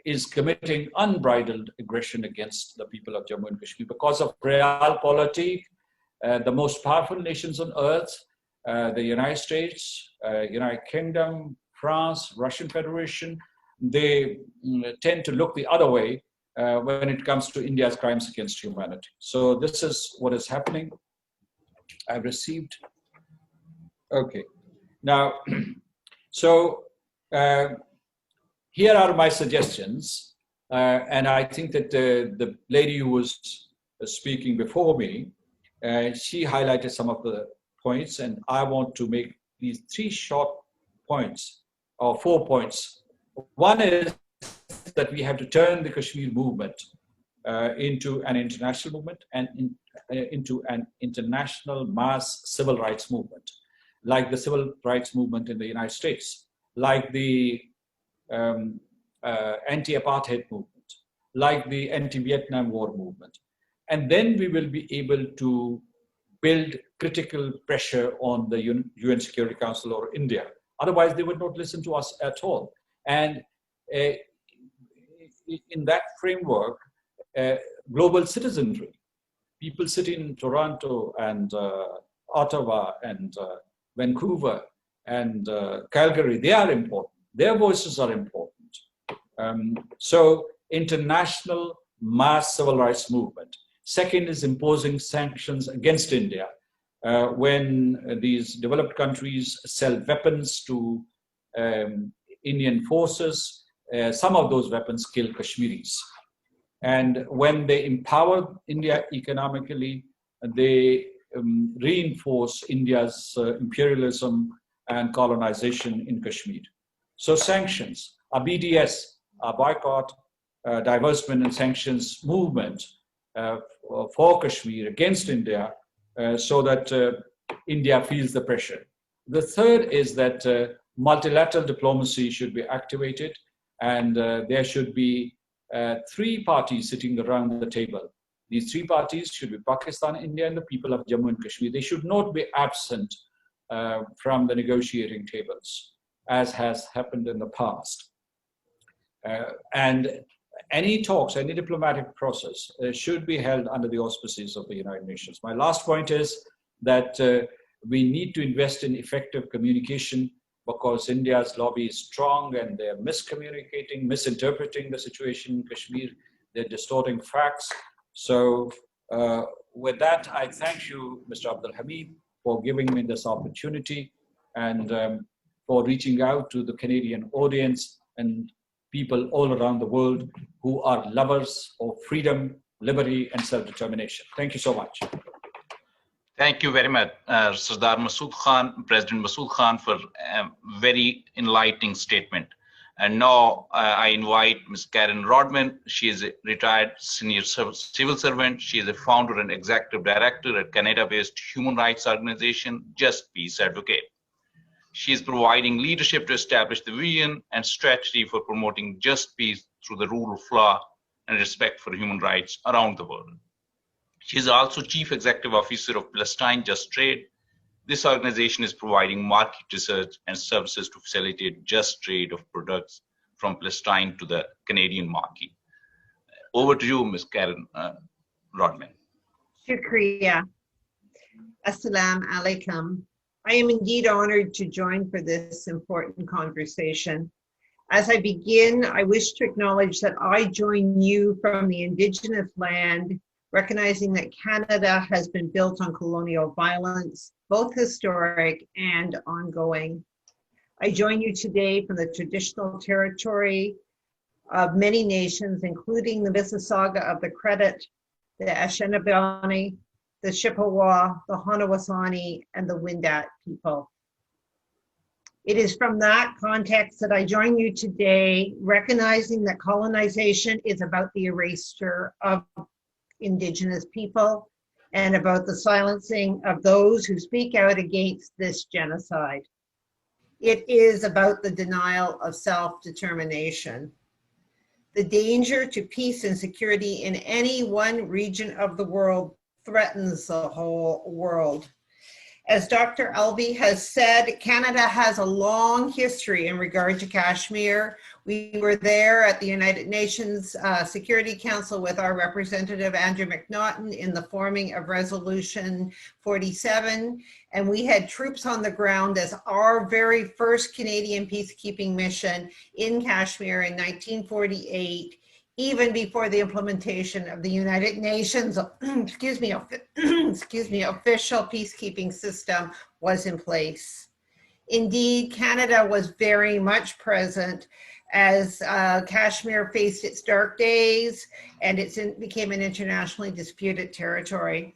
is committing unbridled aggression against the people of Jammu and Kashmir because of realpolitik. The most powerful nations on earth, the United States, United Kingdom, France, Russian Federation, they tend to look the other way when it comes to India's crimes against humanity. So this is what is happening. I've received. Okay. Now, so here are my suggestions. And I think that the lady who was speaking before me, she highlighted some of the points, and I want to make these 3 short points, or 4 points. One is that we have to turn the Kashmir movement into an international movement and into an international mass civil rights movement, like the civil rights movement in the United States, like the anti-apartheid movement, like the anti-Vietnam War movement. And then we will be able to build critical pressure on the UN Security Council or India. Otherwise, they would not listen to us at all. And in that framework, global citizenry, people sitting in Toronto and Ottawa and Vancouver and Calgary, they are important. Their voices are important. So international mass civil rights movement. Second is imposing sanctions against India when these developed countries sell weapons to Indian forces. Some of those weapons kill Kashmiris. And when they empower India economically, they reinforce India's imperialism and colonization in Kashmir. So sanctions, a BDS, a boycott, divestment and sanctions movement for Kashmir against India so that India feels the pressure. The third is that multilateral diplomacy should be activated, and there should be 3 parties sitting around the table. These 3 parties should be Pakistan, India, and the people of Jammu and Kashmir. They should not be absent from the negotiating tables, as has happened in the past. And any talks, any diplomatic process should be held under the auspices of the United Nations. My last point is that we need to invest in effective communication, because India's lobby is strong and they're miscommunicating, misinterpreting the situation in Kashmir. They're distorting facts. So with that, I thank you, Mr. Abdul Hameed, for giving me this opportunity and for reaching out to the Canadian audience and people all around the world who are lovers of freedom, liberty, and self-determination. Thank you so much. Thank you very much, Sardar Masood Khan, President Masood Khan, for a very enlightening statement. And now I invite Ms. Karen Rodman. She is a retired senior civil servant. She is a founder and executive director at Canada-based human rights organization, Just Peace Advocate. She is providing leadership to establish the vision and strategy for promoting just peace through the rule of law and respect for human rights around the world. She is also Chief Executive Officer of Palestine Just Trade. This organization is providing market research and services to facilitate just trade of products from Palestine to the Canadian market. Over to you, Ms. Karen Rodman. Shukriya. Assalamu alaikum. I am indeed honored to join for this important conversation. As I begin, I wish to acknowledge that I join you from the Indigenous land, recognizing that Canada has been built on colonial violence, both historic and ongoing. I join you today from the traditional territory of many nations, including the Mississauga of the Credit, the Anishinaabe, the Chippewa, the Haudenosaunee, and the Wendat people. It is from that context that I join you today, recognizing that colonization is about the erasure of Indigenous people and about the silencing of those who speak out against this genocide. It is about the denial of self-determination. The danger to peace and security in any one region of the world threatens the whole world. As Dr. Alvey has said, Canada has a long history in regard to Kashmir. We were there at the United Nations Security Council with our representative, Andrew McNaughton, in the forming of Resolution 47. And we had troops on the ground as our very first Canadian peacekeeping mission in Kashmir in 1948. Even before the implementation of the United Nations, official peacekeeping system was in place. Indeed, Canada was very much present as Kashmir faced its dark days and it became an internationally disputed territory.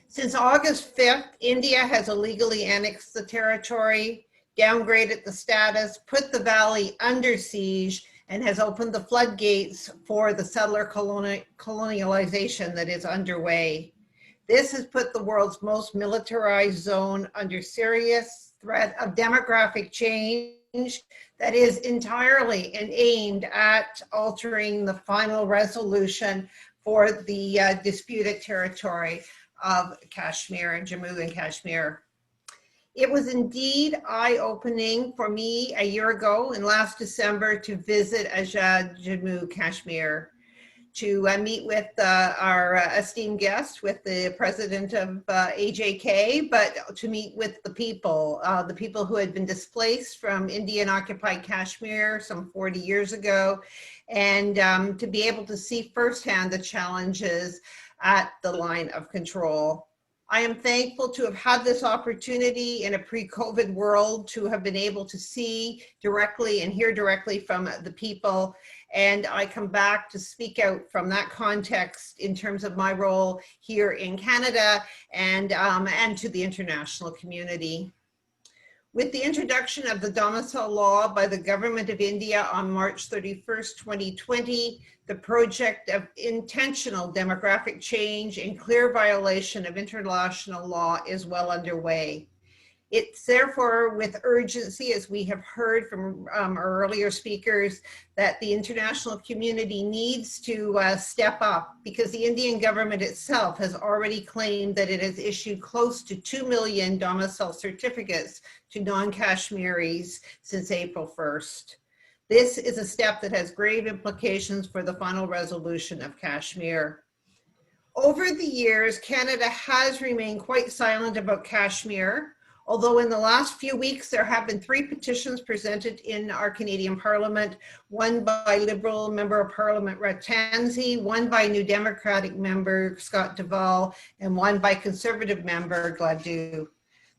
Since August 5th, India has illegally annexed the territory, downgraded the status, put the valley under siege, and has opened the floodgates for the settler colonialization that is underway. This has put the world's most militarized zone under serious threat of demographic change that is entirely aimed at altering the final resolution for the disputed territory of Kashmir and Jammu and Kashmir. It was indeed eye-opening for me a year ago in last December to visit Azad, Jammu, Kashmir, to meet with our esteemed guest, with the president of AJK, but to meet with the people who had been displaced from Indian-occupied Kashmir some 40 years ago, and to be able to see firsthand the challenges at the line of control. I am thankful to have had this opportunity in a pre-COVID world to have been able to see directly and hear directly from the people. And I come back to speak out from that context in terms of my role here in Canada and to the international community. With the introduction of the domicile law by the Government of India on March 31st, 2020, the project of intentional demographic change in clear violation of international law is well underway. It's therefore with urgency, as we have heard from our earlier speakers, that the international community needs to step up, because the Indian government itself has already claimed that it has issued close to 2 million domicile certificates to non-Kashmiris since April 1st. This is a step that has grave implications for the final resolution of Kashmir. Over the years, Canada has remained quite silent about Kashmir, although in the last few weeks, there have been 3 petitions presented in our Canadian Parliament, one by Liberal Member of Parliament Ratanzi, one by New Democratic Member Scott Duvall, and one by Conservative Member Gladue.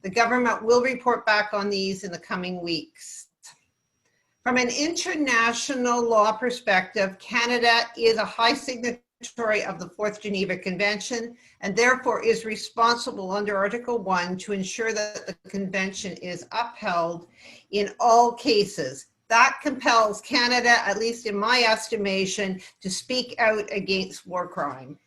The government will report back on these in the coming weeks. From an international law perspective, Canada is a high signatory of the 4th Geneva Convention and therefore is responsible under Article 1 to ensure that the convention is upheld in all cases. That compels Canada, at least in my estimation, to speak out against war crime.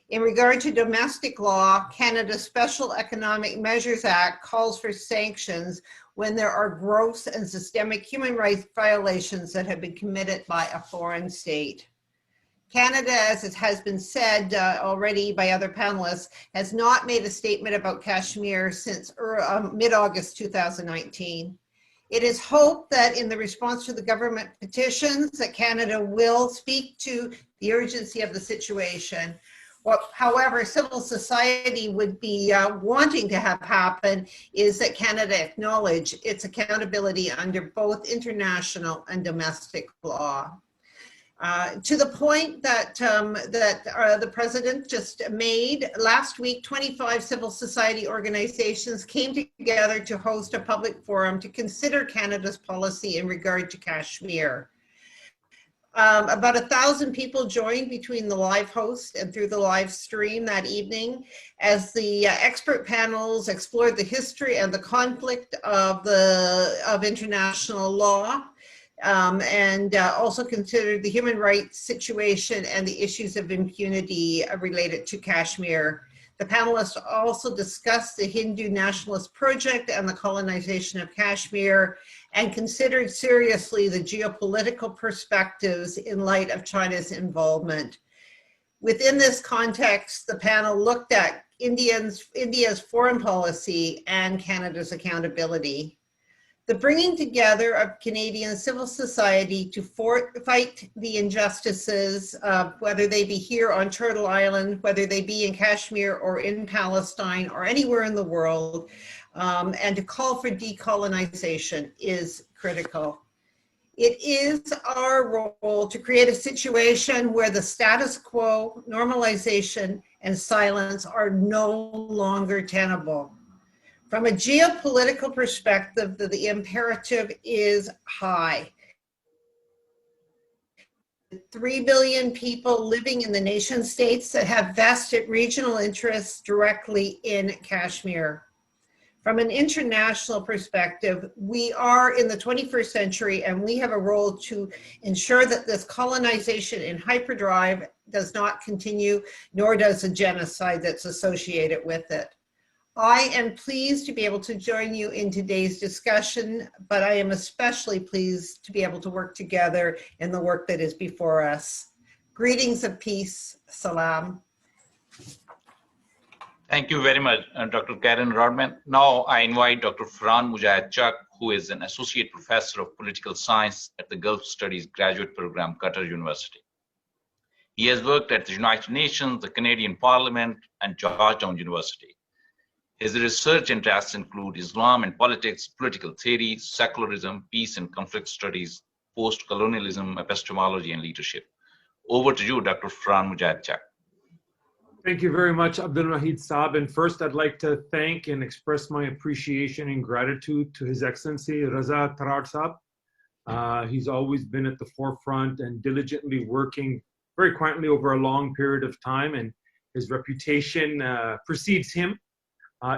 In regard to domestic law, Canada's Special Economic Measures Act calls for sanctions when there are gross and systemic human rights violations that have been committed by a foreign state. Canada, as it has been said already by other panelists, has not made a statement about Kashmir since mid-August 2019. It is hoped that in the response to the government petitions that Canada will speak to the urgency of the situation. What, however, civil society would be wanting to have happen is that Canada acknowledge its accountability under both international and domestic law. To the point that the president just made, last week, 25 civil society organizations came together to host a public forum to consider Canada's policy in regard to Kashmir. About 1,000 people joined between the live host and through the live stream that evening as the expert panels explored the history and the conflict of international law. And also considered the human rights situation and the issues of impunity related to Kashmir. The panelists also discussed the Hindu nationalist project and the colonization of Kashmir, and considered seriously the geopolitical perspectives in light of China's involvement. Within this context, the panel looked at India's foreign policy and Canada's accountability. The bringing together of Canadian civil society to fight the injustices, whether they be here on Turtle Island, whether they be in Kashmir or in Palestine or anywhere in the world, and to call for decolonization is critical. It is our role to create a situation where the status quo, normalization, and silence are no longer tenable. From a geopolitical perspective, the imperative is high. 3 billion people living in the nation states that have vested regional interests directly in Kashmir. From an international perspective, we are in the 21st century and we have a role to ensure that this colonization in hyperdrive does not continue, nor does the genocide that's associated with it. I am pleased to be able to join you in today's discussion, but I am especially pleased to be able to work together in the work that is before us. Greetings of peace. Salam. Thank you very much, Dr. Karen Rodman. Now I invite Dr. Farhan Mujahid Chak, who is an associate professor of political science at the Gulf Studies graduate program, Qatar University. He has worked at the United Nations, the Canadian Parliament, and Georgetown University. His research interests include Islam and politics, political theory, secularism, peace and conflict studies, post-colonialism, epistemology, and leadership. Over to you, Dr. Farhan Mujahid Chak. Thank you very much, Abdul Hameed Saab. And first, I'd like to thank and express my appreciation and gratitude to His Excellency Raza Tarar Saab. He's always been at the forefront and diligently working very quietly over a long period of time, and his reputation precedes him.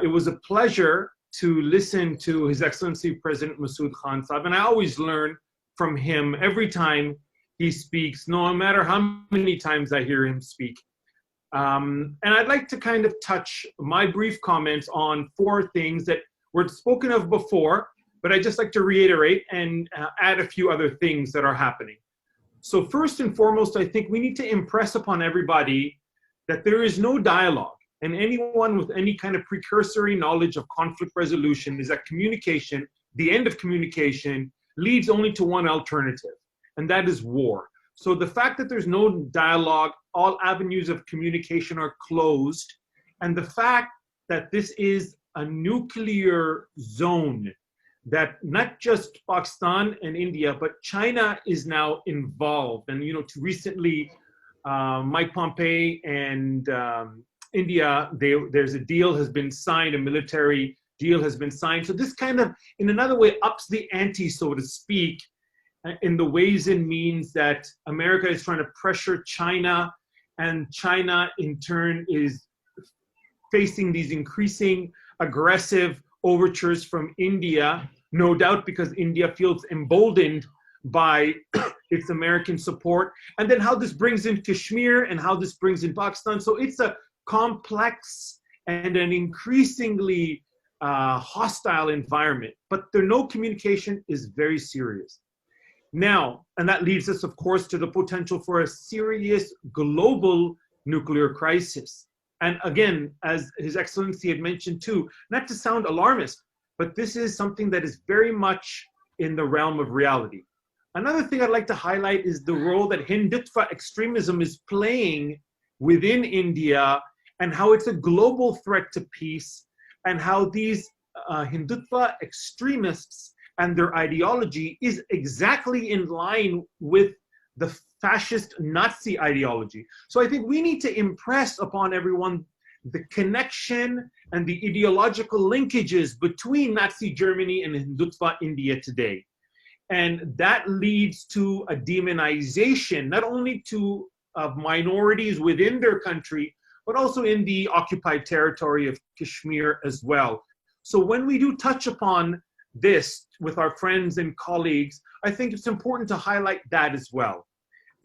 It was a pleasure to listen to His Excellency President Masood Khan Saab, and I always learn from him every time he speaks, no matter how many times I hear him speak. And I'd like to kind of touch my brief comments on 4 things that were spoken of before, but I'd just like to reiterate and add a few other things that are happening. So first and foremost, I think we need to impress upon everybody that there is no dialogue. And anyone with any kind of precursory knowledge of conflict resolution is that communication, the end of communication, leads only to one alternative, and that is war. So the fact that there's no dialogue, all avenues of communication are closed, and the fact that this is a nuclear zone, that not just Pakistan and India, but China is now involved. And, you know, recently, Mike Pompeo and India, there's a deal has been signed, a military deal has been signed. So this kind of, in another way, ups the ante, so to speak, in the ways and means that America is trying to pressure China, and China in turn is facing these increasing aggressive overtures from India, no doubt because India feels emboldened by its American support. And then how this brings in Kashmir and how this brings in Pakistan. So it's a complex and an increasingly hostile environment, but no communication is very serious. Now, and that leads us, of course, to the potential for a serious global nuclear crisis. And again, as His Excellency had mentioned too, not to sound alarmist, but this is something that is very much in the realm of reality. Another thing I'd like to highlight is the role that Hindutva extremism is playing within India, and how it's a global threat to peace, and how these Hindutva extremists and their ideology is exactly in line with the fascist Nazi ideology. So I think we need to impress upon everyone the connection and the ideological linkages between Nazi Germany and Hindutva India today. And that leads to a demonization, not only of minorities within their country, but also in the occupied territory of Kashmir as well. So when we do touch upon this with our friends and colleagues, I think it's important to highlight that as well.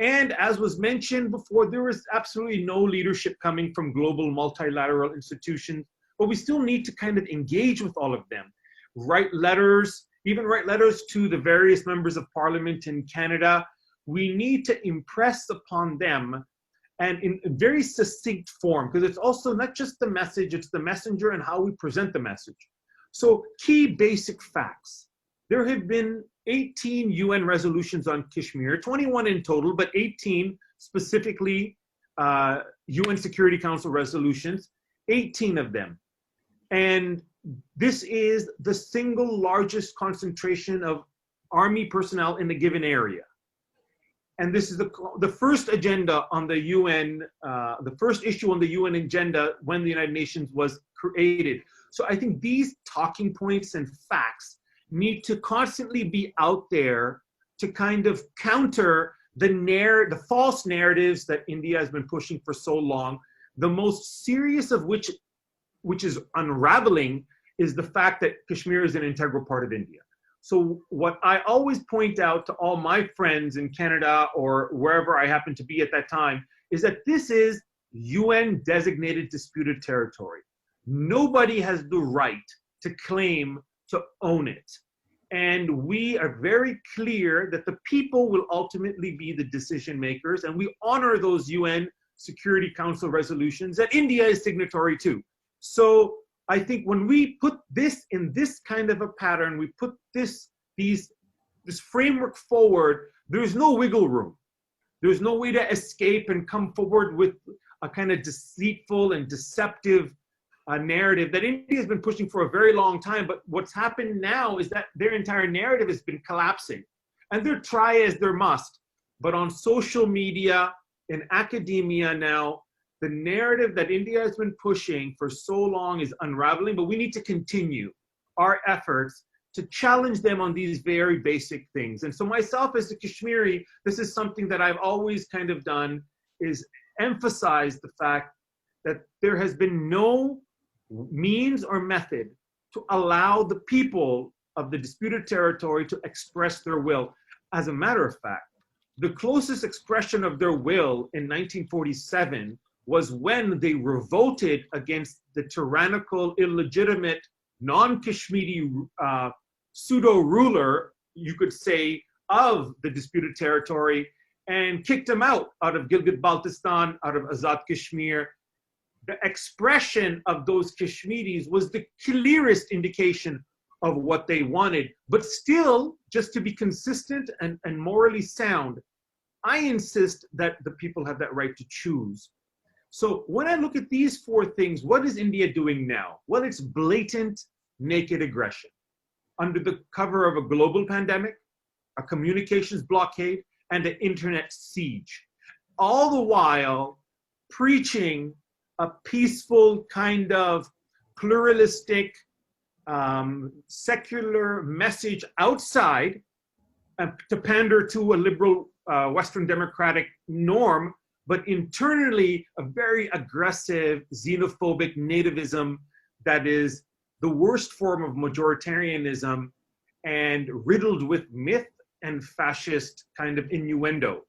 And as was mentioned before, there is absolutely no leadership coming from global multilateral institutions, but we still need to kind of engage with all of them. Write letters, even write letters to the various members of parliament in Canada. We need to impress upon them, and in a very succinct form, because it's also not just the message, it's the messenger and how we present the message. So key basic facts. There have been 18 UN resolutions on Kashmir, 21 in total, but 18 specifically UN Security Council resolutions, 18 of them. And this is the single largest concentration of army personnel in a given area. And this is the first agenda on the UN, the first issue on the UN agenda when the United Nations was created. So I think these talking points and facts need to constantly be out there to kind of counter the false narratives that India has been pushing for so long. The most serious of which is unraveling, is the fact that Kashmir is an integral part of India. So what I always point out to all my friends in Canada or wherever I happen to be at that time is that this is UN designated disputed territory. Nobody has the right to claim to own it. And we are very clear that the people will ultimately be the decision makers, and we honor those UN Security Council resolutions that India is signatory to. So I think when we put this in this kind of a pattern, we put this framework forward, there's no wiggle room. There's no way to escape and come forward with a kind of deceitful and deceptive narrative that India has been pushing for a very long time. But what's happened now is that their entire narrative has been collapsing. And they're try as they must. But on social media, in academia now, the narrative that India has been pushing for so long is unraveling, but we need to continue our efforts to challenge them on these very basic things. And so myself as a Kashmiri, this is something that I've always kind of done, is emphasize the fact that there has been no means or method to allow the people of the disputed territory to express their will. As a matter of fact, the closest expression of their will in 1947 was when they revolted against the tyrannical, illegitimate, non-Kashmiri pseudo-ruler, you could say, of the disputed territory, and kicked them out of Gilgit-Baltistan, out of Azad Kashmir. The expression of those Kashmiris was the clearest indication of what they wanted. But still, just to be consistent and morally sound, I insist that the people have that right to choose. So when I look at these four things, what is India doing now? Well, it's blatant, naked aggression. Under the cover of a global pandemic, a communications blockade, and an internet siege. All the while preaching a peaceful kind of pluralistic, secular message outside to pander to a liberal Western democratic norm, but internally a very aggressive, xenophobic nativism that is the worst form of majoritarianism and riddled with myth and fascist kind of innuendo.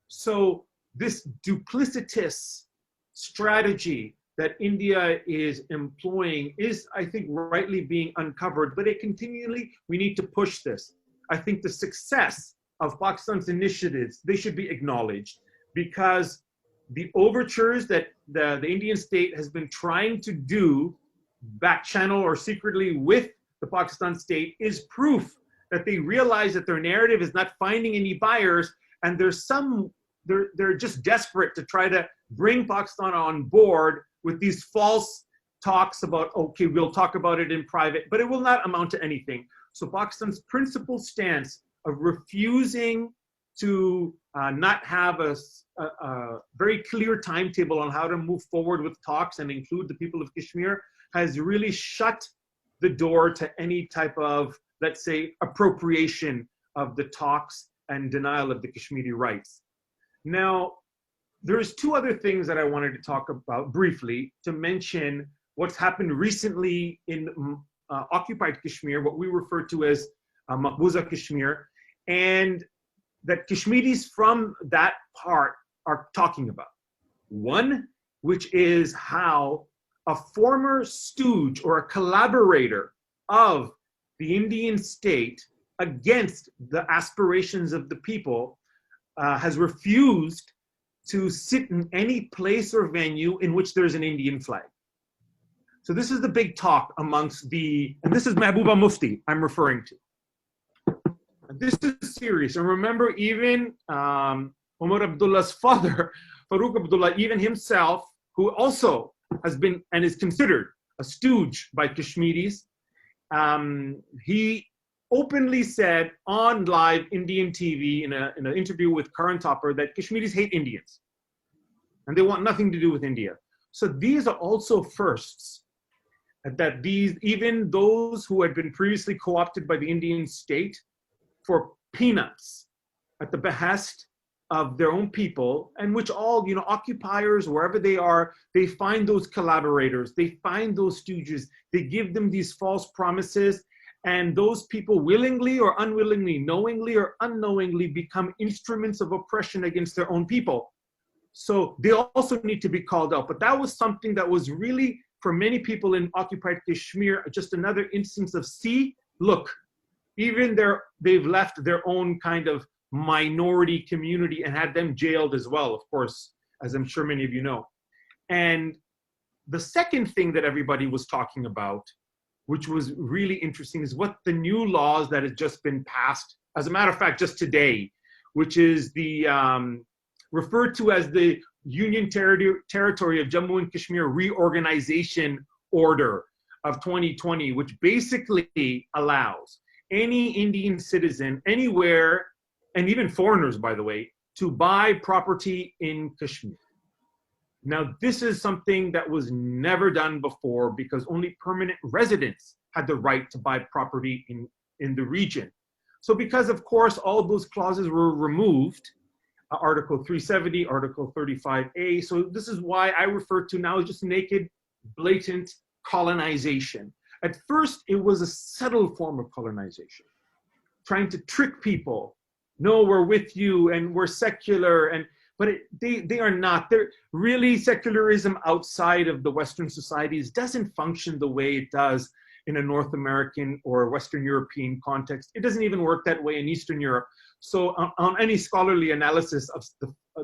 So this duplicitous strategy that India is employing is, I think, rightly being uncovered, but we need to push this. I think the success of Pakistan's initiatives, they should be acknowledged, because the overtures that the Indian state has been trying to do back channel or secretly with the Pakistan state is proof that they realize that their narrative is not finding any buyers, and they're just desperate to try to bring Pakistan on board with these false talks about, okay, we'll talk about it in private, but it will not amount to anything. So Pakistan's principal stance of refusing to not have a very clear timetable on how to move forward with talks and include the people of Kashmir has really shut the door to any type of, let's say, appropriation of the talks and denial of the Kashmiri rights. Now, there's two other things that I wanted to talk about briefly to mention what's happened recently in occupied Kashmir, what we refer to as Maqbuza Kashmir, and that Kashmiris from that part are talking about. One, which is how a former stooge or a collaborator of the Indian state against the aspirations of the people has refused to sit in any place or venue in which there's an Indian flag. So this is the big talk amongst and this is Mahbooba Mufti I'm referring to. This is serious. And remember, even Umar Abdullah's father, Farooq Abdullah, even himself, who also has been and is considered a stooge by Kashmiris, he openly said on live Indian TV in an interview with Karan Thapar that Kashmiris hate Indians and they want nothing to do with India. So these are also firsts, that even those who had been previously co-opted by the Indian state for peanuts at the behest of their own people, and which all, occupiers, wherever they are, they find those collaborators, they find those stooges, they give them these false promises, and those people willingly or unwillingly, knowingly or unknowingly become instruments of oppression against their own people. So they also need to be called out. But that was something that was really, for many people in occupied Kashmir, just another instance of, see, look, even they've left their own kind of minority community and had them jailed as well, of course, as I'm sure many of you know. And the second thing that everybody was talking about, which was really interesting, is what the new laws that have just been passed, as a matter of fact, just today, which is the referred to as the Union Territory of Jammu and Kashmir Reorganization Order of 2020, which basically allows any Indian citizen anywhere, and even foreigners, by the way, to buy property in Kashmir. Now, this is something that was never done before because only permanent residents had the right to buy property in the region. So because, of course, all of those clauses were removed, Article 370, Article 35A, so this is why I refer to now as just naked, blatant colonization. At first, it was a subtle form of colonization, trying to trick people. No, we're with you and we're secular, but they are not. They're really, secularism outside of the Western societies doesn't function the way it does in a North American or Western European context. It doesn't even work that way in Eastern Europe. So on any scholarly analysis of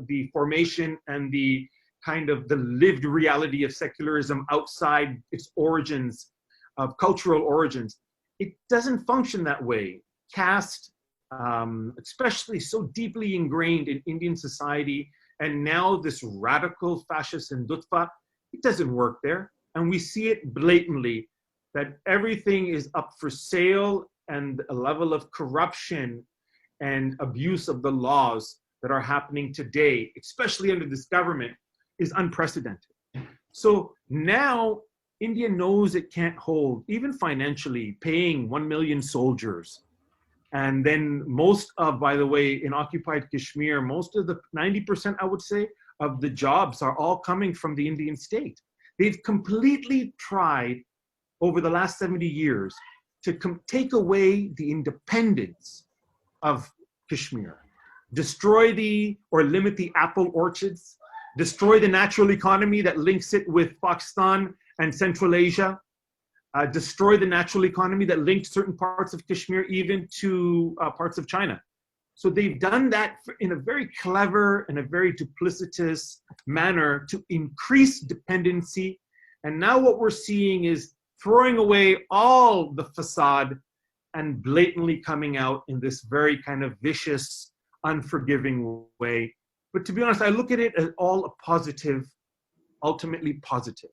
the formation and the kind of the lived reality of secularism outside its origins, of cultural origins, it doesn't function that way. Caste, especially so deeply ingrained in Indian society, and now this radical fascist Hindutva, it doesn't work there. And we see it blatantly, that everything is up for sale, and a level of corruption and abuse of the laws that are happening today, especially under this government, is unprecedented. So now India knows it can't hold, even financially, paying 1 million soldiers. And then most of, by the way, in occupied Kashmir, most of the 90%, I would say, of the jobs are all coming from the Indian state. They've completely tried over the last 70 years to take away the independence of Kashmir, destroy or limit the apple orchards, destroy the natural economy that links it with Pakistan and Central Asia, destroy the natural economy that linked certain parts of Kashmir even to parts of China. So they've done that in a very clever and a very duplicitous manner to increase dependency. And now what we're seeing is throwing away all the facade and blatantly coming out in this very kind of vicious, unforgiving way. But to be honest, I look at it as all a positive, ultimately positive.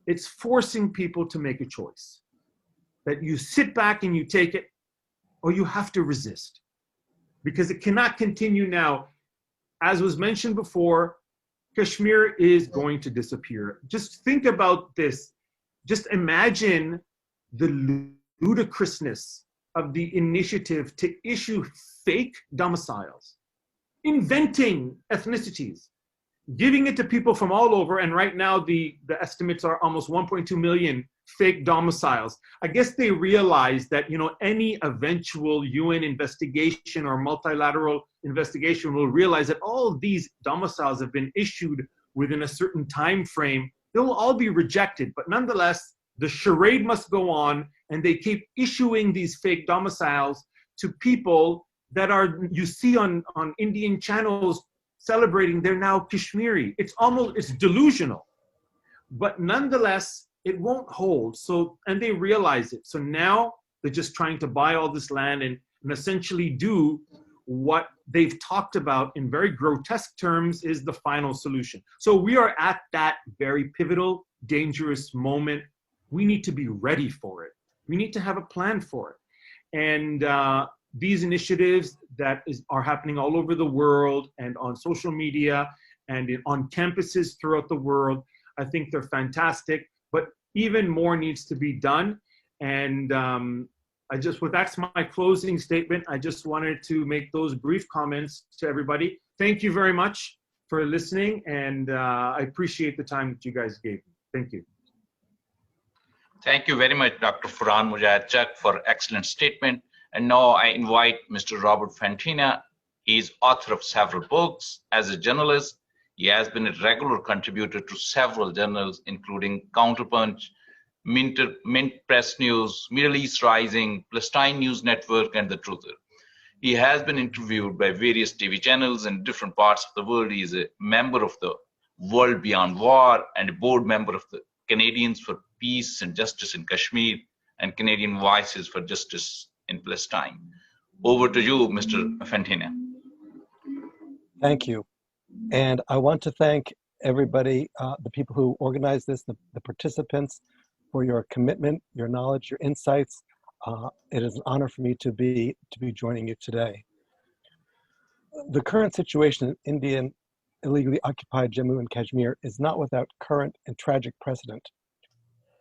It's forcing people to make a choice. That you sit back and you take it, or you have to resist. Because it cannot continue now. As was mentioned before, Kashmir is going to disappear. Just think about this. Just imagine the ludicrousness of the initiative to issue fake domiciles, inventing ethnicities, giving it to people from all over. And right now the estimates are almost 1.2 million fake domiciles. I guess they realize that, you know, any eventual UN investigation or multilateral investigation will realize that all of these domiciles have been issued within a certain time frame. They'll all be rejected, but nonetheless, the charade must go on, and they keep issuing these fake domiciles to people that are, you see on Indian channels celebrating they're now Kashmiri. It's delusional. But nonetheless, it won't hold. So, and they realize it. So now they're just trying to buy all this land and essentially do what they've talked about in very grotesque terms is the final solution. So we are at that very pivotal, dangerous moment. We need to be ready for it. We need to have a plan for it. And these initiatives that are happening all over the world and on social media and on campuses throughout the world, I think they're fantastic, but even more needs to be done. And that's my closing statement. I just wanted to make those brief comments to everybody. Thank you very much for listening, and I appreciate the time that you guys gave me. Thank you. Thank you very much, Dr. Farhan Mujahid, for excellent statement. And now I invite Mr. Robert Fantina. He is author of several books. As a journalist, he has been a regular contributor to several journals, including Counterpunch, Mint Press News, Middle East Rising, Palestine News Network, and The Truther. He has been interviewed by various TV channels in different parts of the world. He is a member of the World Beyond War and a board member of the Canadians for Peace and Justice in Kashmir and Canadian Voices for Justice in Palestine. Over to you, Mr. Fantina. Thank you. And I want to thank everybody, the people who organized this, the participants, for your commitment, your knowledge, your insights. It is an honor for me to be joining you today. The current situation in Indian illegally occupied Jammu and Kashmir is not without current and tragic precedent.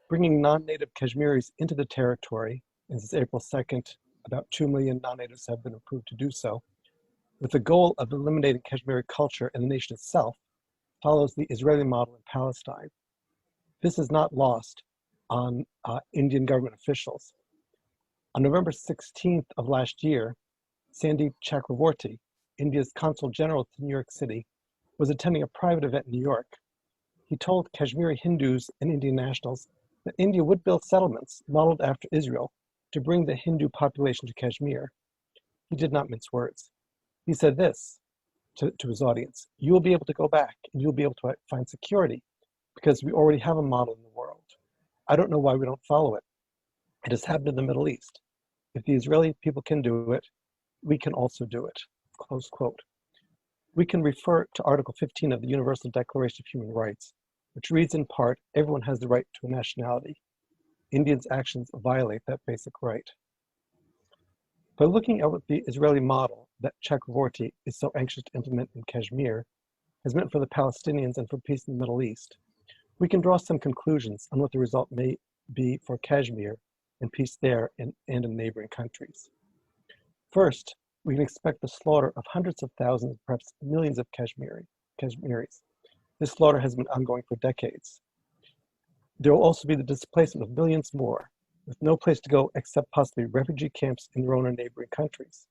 Bringing non-native Kashmiris into the territory, and since April 2nd, about 2 million non-natives have been approved to do so, with the goal of eliminating Kashmiri culture and the nation itself, follows the Israeli model in Palestine. This is not lost on Indian government officials. On November 16th of last year, Sandeep Chakravorty, India's Consul General to New York City, was attending a private event in New York. He told Kashmiri Hindus and Indian nationals that India would build settlements modeled after Israel to bring the Hindu population to Kashmir. He did not mince words. He said this to his audience: "You will be able to go back and you'll be able to find security because we already have a model in the world. I don't know why we don't follow it. It has happened in the Middle East. If the Israeli people can do it, we can also do it." Close quote. We can refer to Article 15 of the Universal Declaration of Human Rights, which reads in part, everyone has the right to a nationality. Indians' actions violate that basic right. By looking at what the Israeli model that Chakravorty is so anxious to implement in Kashmir has meant for the Palestinians and for peace in the Middle East, we can draw some conclusions on what the result may be for Kashmir and peace there and in neighboring countries. First, we can expect the slaughter of hundreds of thousands, perhaps millions of Kashmiris. This slaughter has been ongoing for decades. There will also be the displacement of millions more, with no place to go except possibly refugee camps in their own or neighboring countries.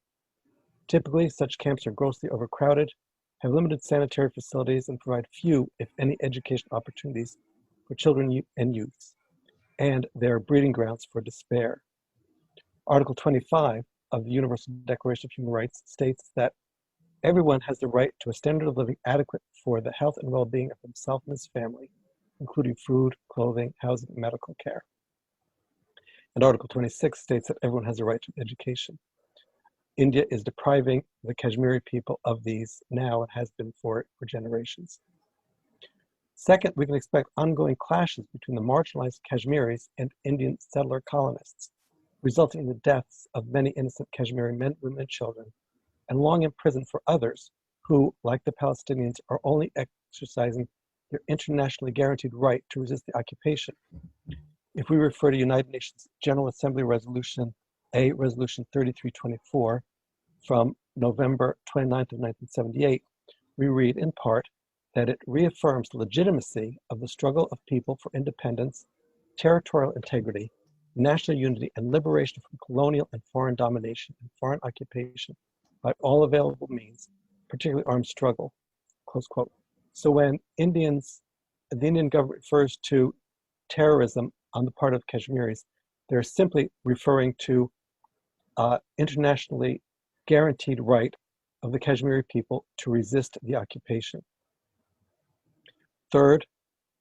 Typically, such camps are grossly overcrowded, have limited sanitary facilities, and provide few, if any, education opportunities for children and youths, and they are breeding grounds for despair. Article 25 of the Universal Declaration of Human Rights states that everyone has the right to a standard of living adequate for the health and well-being of himself and his family, including food, clothing, housing, and medical care. And Article 26 states that everyone has a right to education. India is depriving the Kashmiri people of these now and has been for generations. Second, we can expect ongoing clashes between the marginalized Kashmiris and Indian settler colonists, resulting in the deaths of many innocent Kashmiri men, women, and children, and long imprisoned for others who, like the Palestinians, are only exercising their internationally guaranteed right to resist the occupation. If we refer to United Nations General Assembly Resolution 3324 from November 29th of 1978, we read in part that it reaffirms the legitimacy of the struggle of people for independence, territorial integrity, national unity, and liberation from colonial and foreign domination and foreign occupation by all available means, particularly armed struggle, close quote. So when the Indian government refers to terrorism on the part of Kashmiris, they're simply referring to internationally guaranteed right of the Kashmiri people to resist the occupation. Third,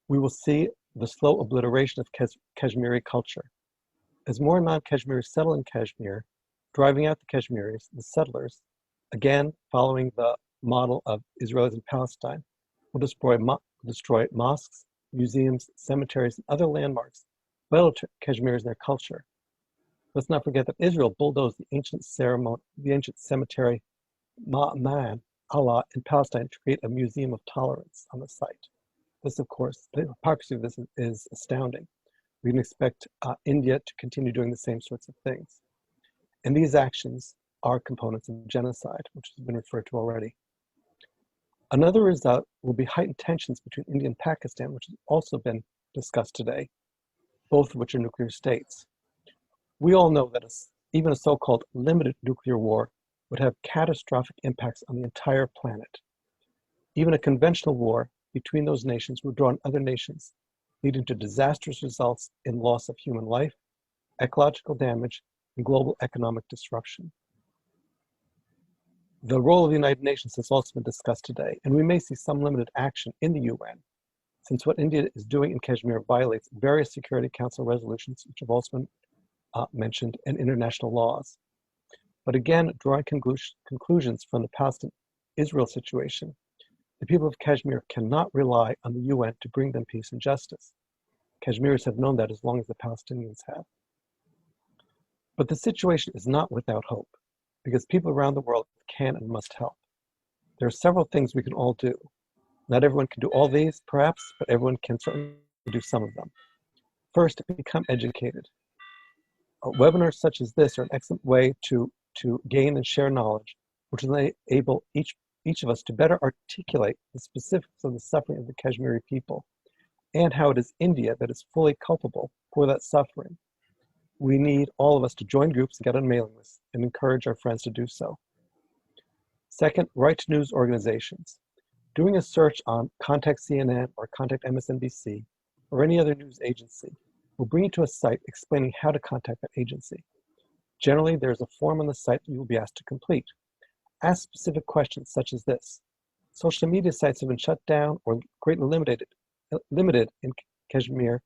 we will see the slow obliteration of Kashmiri culture. As more non-Kashmiris settle in Kashmir, driving out the Kashmiris, the settlers, again following the model of Israelis in Palestine, will destroy mosques, museums, cemeteries, and other landmarks vital to Kashmiris and their culture. Let's not forget that Israel bulldozed the ancient cemetery Ma'an Allah in Palestine to create a museum of tolerance on the site. This, of course, the hypocrisy of this is astounding. We can expect India to continue doing the same sorts of things. And these actions are components of genocide, which has been referred to already. Another result will be heightened tensions between India and Pakistan, which has also been discussed today, both of which are nuclear states. We all know that even a so-called limited nuclear war would have catastrophic impacts on the entire planet. Even a conventional war between those nations would draw on other nations, leading to disastrous results in loss of human life, ecological damage, and global economic disruption. The role of the United Nations has also been discussed today, and we may see some limited action in the UN, since what India is doing in Kashmir violates various Security Council resolutions, which have also been mentioned, and international laws. But again, drawing conclusions from the Palestine-Israel situation, the people of Kashmir cannot rely on the UN to bring them peace and justice. Kashmiris have known that as long as the Palestinians have. But the situation is not without hope, because people around the world can and must help. There are several things we can all do. Not everyone can do all these, perhaps, but everyone can certainly do some of them. First, become educated. Webinars such as this are an excellent way to gain and share knowledge, which will enable each of us to better articulate the specifics of the suffering of the Kashmiri people and how it is India that is fully culpable for that suffering. We need all of us to join groups and get on mailing lists and encourage our friends to do so. Second, write to news organizations. Doing a search on Contact CNN or Contact MSNBC or any other news agency will bring you to a site explaining how to contact that agency. Generally, there's a form on the site that you will be asked to complete. Ask specific questions such as this. Social media sites have been shut down or greatly limited in Kashmir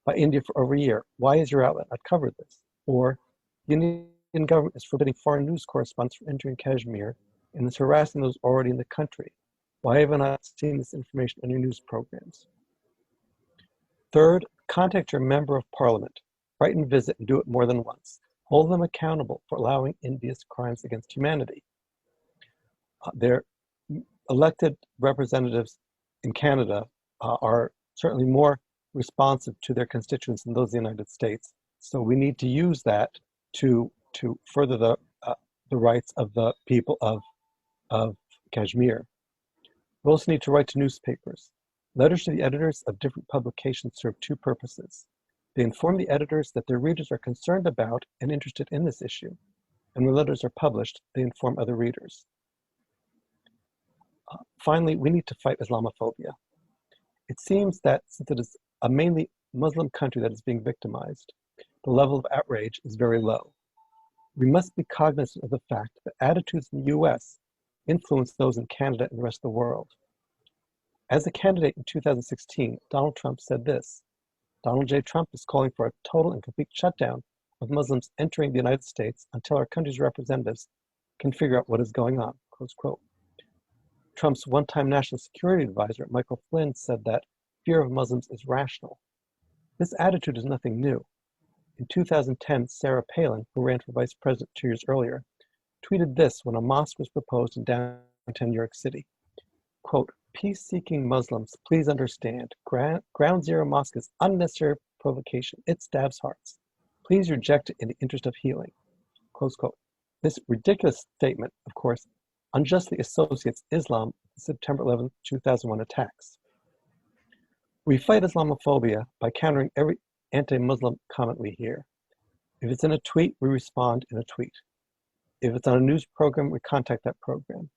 by India for over a year. Why has your outlet not covered this? Or the Indian government is forbidding foreign news correspondents from entering Kashmir and is harassing those already in the country. Why have I not seen this information on your news programs? Third, contact your member of parliament. Write and visit and do it more than once. Hold them accountable for allowing India's crimes against humanity. Their elected representatives in Canada are certainly more responsive to their constituents than those in the United States. So we need to use that to further the rights of the people of Kashmir. We also need to write to newspapers. Letters to the editors of different publications serve two purposes. They inform the editors that their readers are concerned about and interested in this issue. And when letters are published, they inform other readers. Finally, we need to fight Islamophobia. It seems that since it is a mainly Muslim country that is being victimized, the level of outrage is very low. We must be cognizant of the fact that attitudes in the US influence those in Canada and the rest of the world. As a candidate in 2016, Donald Trump said this: Donald J. Trump is calling for a total and complete shutdown of Muslims entering the United States until our country's representatives can figure out what is going on, close quote. Trump's one-time national security advisor, Michael Flynn, said that fear of Muslims is rational. This attitude is nothing new. In 2010, Sarah Palin, who ran for vice president 2 years earlier, tweeted this when a mosque was proposed in downtown New York City. Quote, peace-seeking Muslims, please understand, Ground Zero Mosque is unnecessary provocation. It stabs hearts. Please reject it in the interest of healing. Close quote. This ridiculous statement, of course, unjustly associates Islam with the September 11, 2001 attacks. We fight Islamophobia by countering every anti-Muslim comment we hear. If it's in a tweet, we respond in a tweet. If it's on a news program, we contact that program.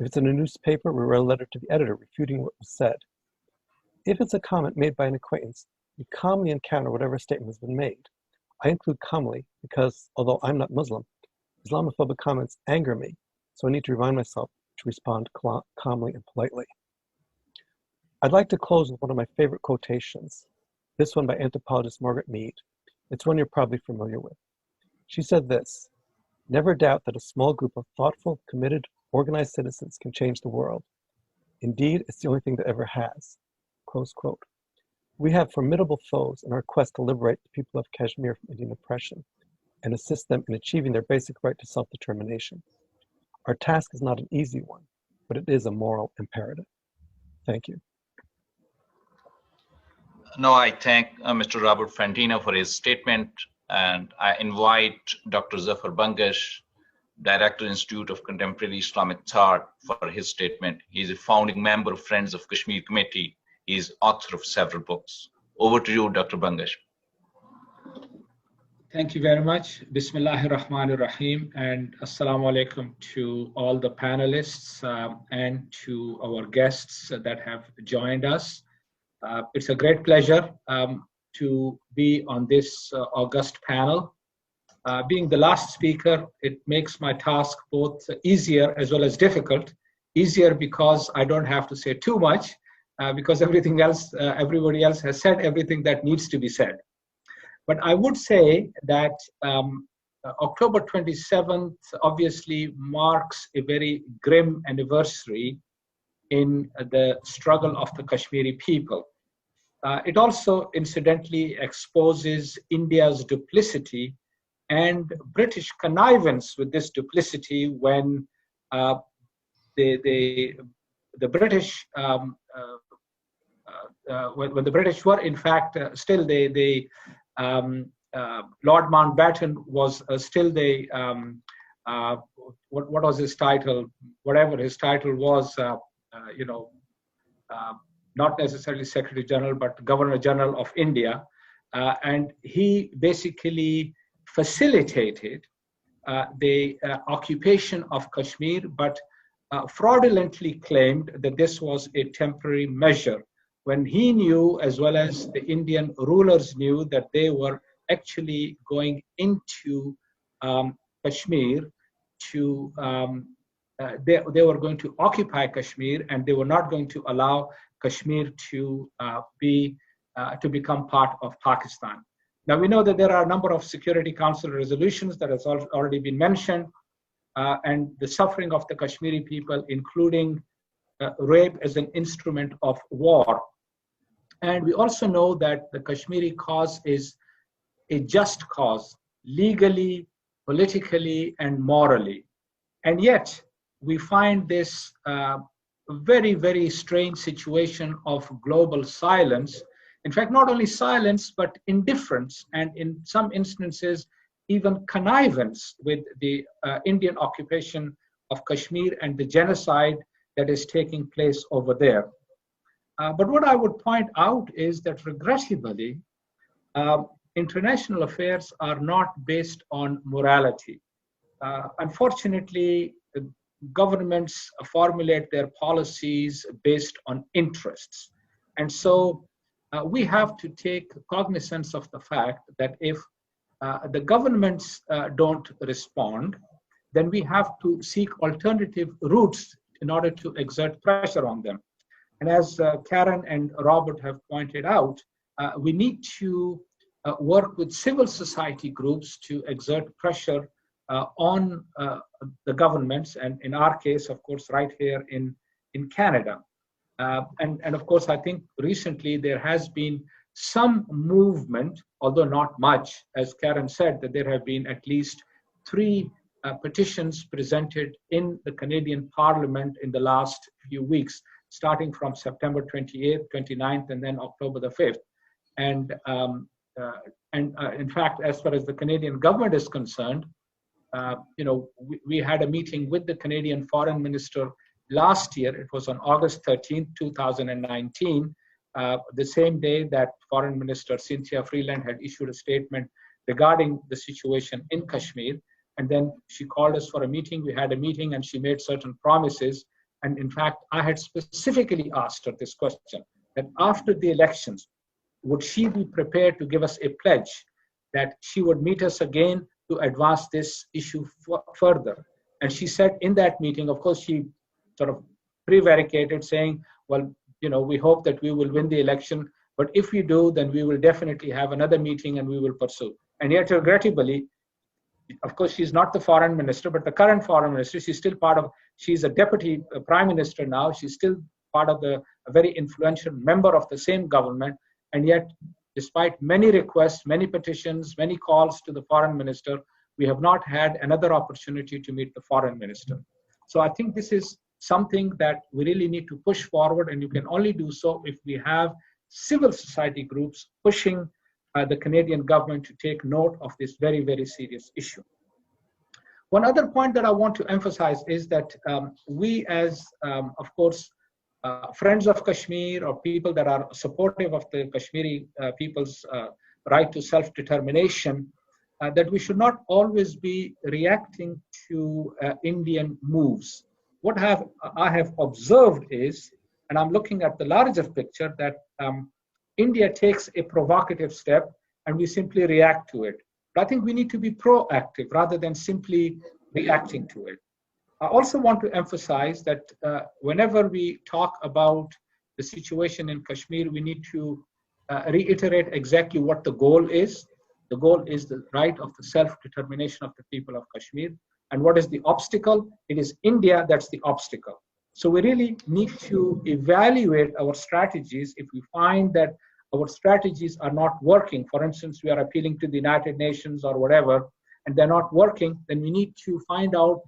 If it's in a newspaper, we write a letter to the editor refuting what was said. If it's a comment made by an acquaintance, we calmly encounter whatever statement has been made. I include calmly because, although I'm not Muslim, Islamophobic comments anger me, so I need to remind myself to respond calmly and politely. I'd like to close with one of my favorite quotations, this one by anthropologist Margaret Mead. It's one you're probably familiar with. She said this, never doubt that a small group of thoughtful, committed, organized citizens can change the world. Indeed, it's the only thing that ever has. Close quote. We have formidable foes in our quest to liberate the people of Kashmir from Indian oppression and assist them in achieving their basic right to self-determination. Our task is not an easy one, but it is a moral imperative. Thank you. Now I thank Mr. Robert Fantino for his statement, and I invite Dr. Zafar Bangash, Director, Institute of Contemporary Islamic Thought, for his statement. He is a founding member of Friends of Kashmir Committee. He is author of several books. Over to you, Dr. Bangash. Thank you very much. Bismillahir Rahmanir Rahim, and Assalamu alaikum to all the panelists and to our guests that have joined us. It's a great pleasure to be on this august panel. Being the last speaker, it makes my task both easier as well as difficult. Easier because I don't have to say too much, because everybody else has said everything that needs to be said. But I would say that October 27th obviously marks a very grim anniversary in the struggle of the Kashmiri people. It also incidentally exposes India's duplicity and British connivance with this duplicity when the British, when the British were in fact still Lord Mountbatten was still the what was his title? Whatever his title was, not necessarily Secretary General, but Governor General of India, and he basically facilitated the occupation of Kashmir, but fraudulently claimed that this was a temporary measure, when he knew, as well as the Indian rulers knew, that they were actually going into Kashmir to, they were going to occupy Kashmir, and they were not going to allow Kashmir to become part of Pakistan. Now we know that there are a number of Security Council resolutions that has already been mentioned, and the suffering of the Kashmiri people, including rape as an instrument of war. And we also know that the Kashmiri cause is a just cause, legally, politically, and morally. And yet, we find this very, very strange situation of global silence. In fact, not only silence, but indifference, and in some instances, even connivance with the Indian occupation of Kashmir and the genocide that is taking place over there. But what I would point out is that regrettably, international affairs are not based on morality. Unfortunately, governments formulate their policies based on interests. And so we have to take cognizance of the fact that if the governments don't respond, then we have to seek alternative routes in order to exert pressure on them. And as Karen and Robert have pointed out, we need to work with civil society groups to exert pressure on the governments, and in our case, of course, right here in Canada. And of course, I think recently there has been some movement, although not much, as Karen said, that there have been at least 3 petitions presented in the Canadian Parliament in the last few weeks, starting from September 28th, 29th, and then October the 5th. And in fact, as far as the Canadian government is concerned, we had a meeting with the Canadian Foreign Minister last year. It was on August 13th, 2019, the same day that Foreign Minister Cynthia Freeland had issued a statement regarding the situation in Kashmir. And then she called us for a meeting. We had a meeting and she made certain promises. And in fact, I had specifically asked her this question, that after the elections, would she be prepared to give us a pledge that she would meet us again to advance this issue further? And she said in that meeting, of course, she sort of prevaricated saying, well, we hope that we will win the election, but if we do, then we will definitely have another meeting and we will pursue. And yet, regrettably, of course, she's not the foreign minister, but the current foreign minister, she's a deputy prime minister now. She's still part of a very influential member of the same government. And yet, despite many requests, many petitions, many calls to the foreign minister, we have not had another opportunity to meet the foreign minister. So I think this is something that we really need to push forward, and you can only do so if we have civil society groups pushing the Canadian government to take note of this very, very serious issue. One other point that I want to emphasize is that we as, of course, friends of Kashmir, or people that are supportive of the Kashmiri people's right to self-determination, that we should not always be reacting to Indian moves. What I have observed is, and I'm looking at the larger picture, that India takes a provocative step and we simply react to it. But I think we need to be proactive rather than simply reacting to it. I also want to emphasize that whenever we talk about the situation in Kashmir, we need to reiterate exactly what the goal is. The goal is the right of the self-determination of the people of Kashmir. And what is the obstacle? It is India that's the obstacle. So we really need to evaluate our strategies. If we find that our strategies are not working, for instance, we are appealing to the United Nations or whatever, and they're not working, then we need to find out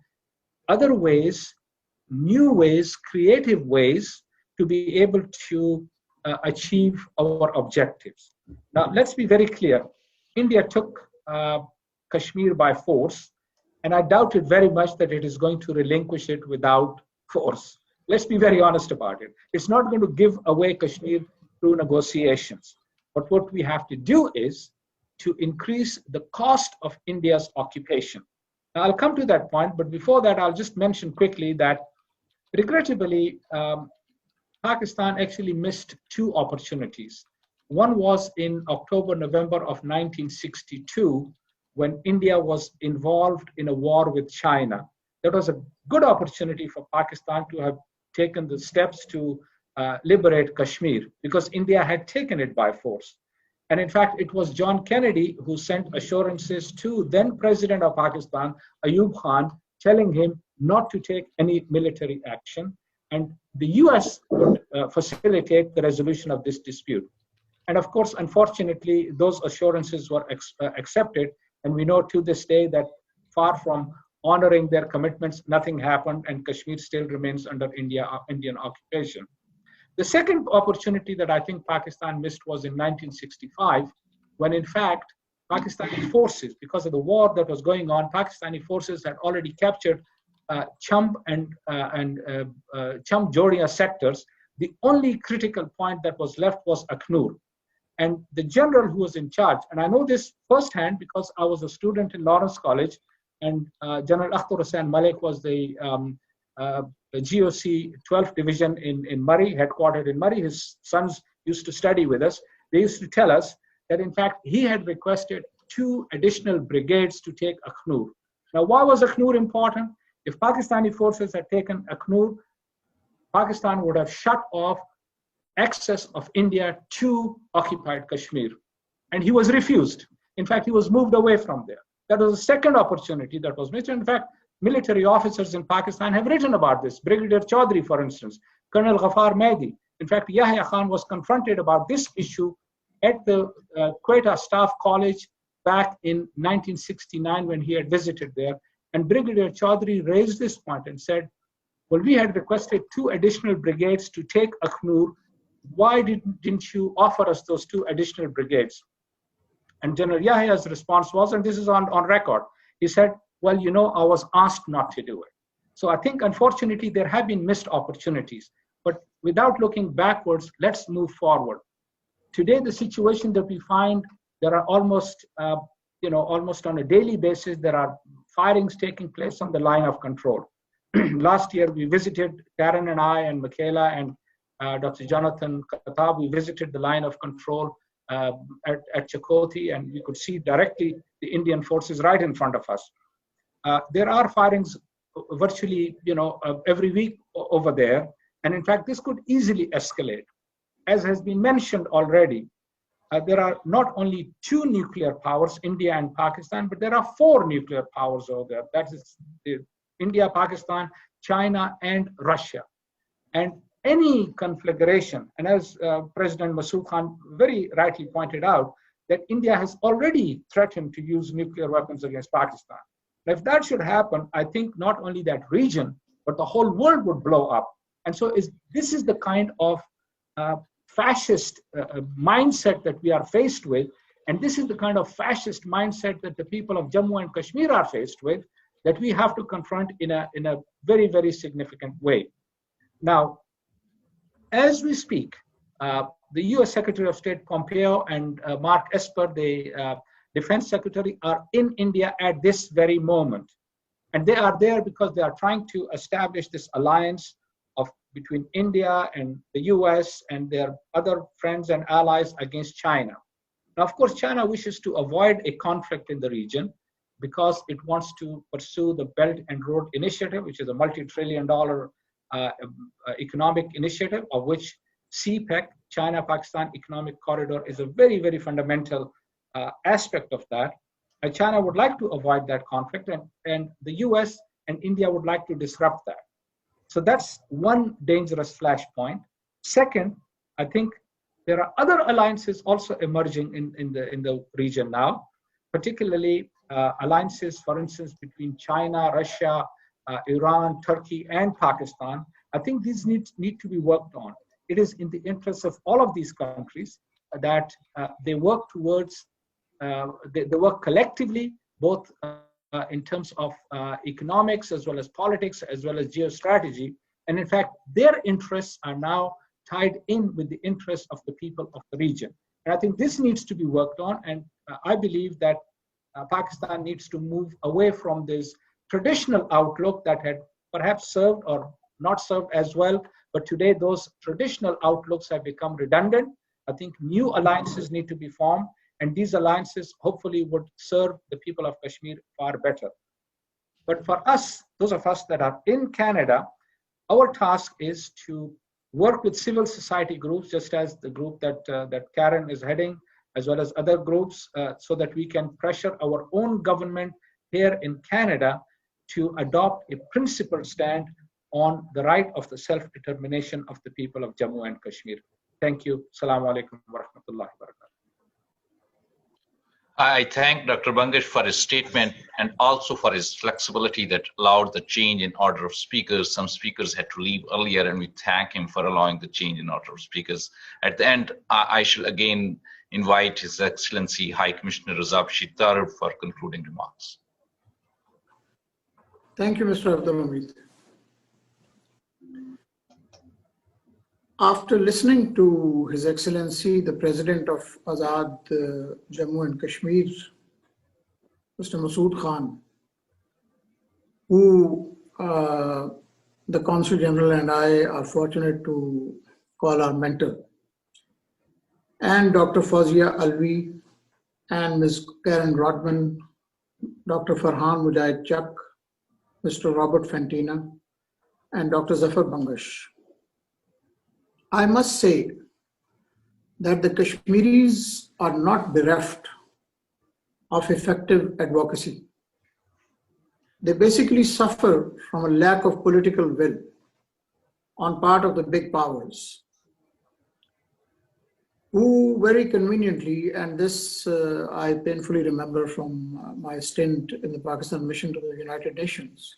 other ways, new ways, creative ways to be able to achieve our objectives. Now, let's be very clear. India took Kashmir by force, and I doubted very much that it is going to relinquish it without force. Let's be very honest about it. It's not going to give away Kashmir through negotiations. But what we have to do is to increase the cost of India's occupation. Now, I'll come to that point, but before that, I'll just mention quickly that, regrettably, Pakistan actually missed 2 opportunities. One was in October, November of 1962, when India was involved in a war with China. That was a good opportunity for Pakistan to have taken the steps to liberate Kashmir, because India had taken it by force. And in fact, it was John Kennedy who sent assurances to then President of Pakistan, Ayub Khan, telling him not to take any military action. And the US would facilitate the resolution of this dispute. And of course, unfortunately, those assurances were accepted. And we know to this day that far from honoring their commitments, nothing happened, and Kashmir still remains under Indian occupation. The second opportunity that I think Pakistan missed was in 1965, when in fact, Pakistani forces, because of the war that was going on, Pakistani forces had already captured Cham and Cham Jodia sectors. The only critical point that was left was Akhnur. And the general who was in charge, and I know this firsthand because I was a student in Lawrence College, and General Akhtar Hussain Malik was the GOC 12th Division in Murray, headquartered in Murray. His sons used to study with us. They used to tell us that, in fact, he had requested 2 additional brigades to take Akhnur. Now, why was Akhnur important? If Pakistani forces had taken Akhnur, Pakistan would have shut off access of India to occupied Kashmir. and he was refused. In fact, he was moved away from there. That was the second opportunity that was missed. In fact, military officers in Pakistan have written about this. Brigadier Chaudhry, for instance, Colonel Ghaffar Mehdi. In fact, Yahya Khan was confronted about this issue at the Quetta Staff College back in 1969 when he had visited there. And Brigadier Chaudhry raised this point and said, well, we had requested 2 additional brigades to take Akhnur. Why didn't you offer us those 2 additional brigades? And General Yahya's response was, and this is on record, he said, well, you know, I was asked not to do it. So I think, unfortunately, there have been missed opportunities. But without looking backwards, let's move forward. Today, the situation that we find, there are almost on a daily basis, there are firings taking place on the line of control. Last year, we visited, Karen and I and Michaela and Dr. Jonathan Katab, we visited the line of control at Chakoti, and we could see directly the Indian forces right in front of us. There are firings virtually, every week over there. And in fact, this could easily escalate. As has been mentioned already, there are not only 2 nuclear powers, India and Pakistan, but there are 4 nuclear powers over there. That is India, Pakistan, China, and Russia. And any conflagration, and as President Masood Khan very rightly pointed out, that India has already threatened to use nuclear weapons against Pakistan. Now, if that should happen, I think not only that region, but the whole world would blow up. And so this is the kind of fascist mindset that we are faced with. And this is the kind of fascist mindset that the people of Jammu and Kashmir are faced with, that we have to confront in a very, very significant way. Now, as we speak, the US Secretary of State Pompeo and Mark Esper, the Defense Secretary, are in India at this very moment. And they are there because they are trying to establish this alliance between India and the US and their other friends and allies against China. Now, of course, China wishes to avoid a conflict in the region because it wants to pursue the Belt and Road Initiative, which is a multi-trillion-dollar economic initiative, of which CPEC, China-Pakistan Economic Corridor, is a very, very fundamental aspect of that. And China would like to avoid that conflict, and the US and India would like to disrupt that. So that's one dangerous flashpoint. Second, I think there are other alliances also emerging in the region now, particularly alliances, for instance, between China, Russia, Iran, Turkey, and Pakistan. I think these need to be worked on. It is in the interest of all of these countries that they work towards, they work collectively, both in terms of economics as well as politics, as well as geostrategy. And in fact, their interests are now tied in with the interests of the people of the region. And I think this needs to be worked on. And I believe that Pakistan needs to move away from this traditional outlook that had perhaps served or not served as well. But today, those traditional outlooks have become redundant. I think new alliances need to be formed. And these alliances hopefully would serve the people of Kashmir far better. But for us, those of us that are in Canada, our task is to work with civil society groups, just as the group that Karen is heading, as well as other groups, so that we can pressure our own government here in Canada to adopt a principled stand on the right of the self-determination of the people of Jammu and Kashmir. Thank you. Assalamu alaikum wa rahmatullahi wa barakatuh. I thank Dr. Bangash for his statement and also for his flexibility that allowed the change in order of speakers. Some speakers had to leave earlier, and we thank him for allowing the change in order of speakers. At the end, I shall again invite His Excellency High Commissioner Raza Bashir Tarar for concluding remarks. Thank you, Mr. Abdul Hameed. After listening to His Excellency, the President of Azad Jammu and Kashmir, Mr. Masood Khan, who the Consul General and I are fortunate to call our mentor, and Dr. Fawzia Alvi and Ms. Karen Rodman, Dr. Farhan Mujahid Chak, Mr. Robert Fantina, and Dr. Zafar Bangash. I must say that the Kashmiris are not bereft of effective advocacy. They basically suffer from a lack of political will on part of the big powers, who very conveniently, and this I painfully remember from my stint in the Pakistan mission to the United Nations,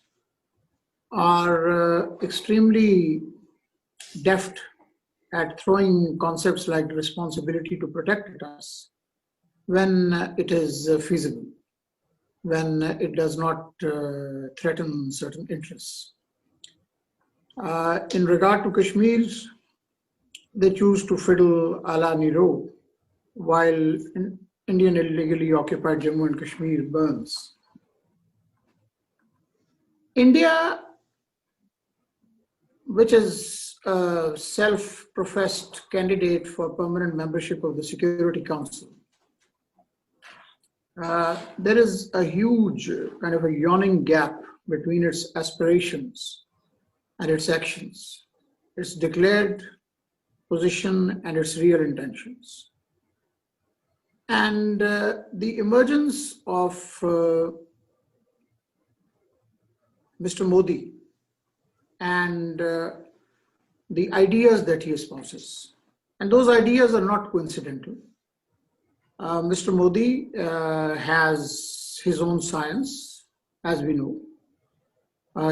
are extremely deft at throwing concepts like responsibility to protect us when it is feasible, when it does not threaten certain interests. In regard to Kashmir, they choose to fiddle a la Nero while Indian illegally occupied Jammu and Kashmir burns. India, which is a self-professed candidate for permanent membership of the Security Council, there is a huge kind of a yawning gap between its aspirations and its actions, its declared position and its real intentions. And the emergence of Mr. Modi and the ideas that he espouses, and those ideas are not coincidental. Mr. Modi has his own science, as we know.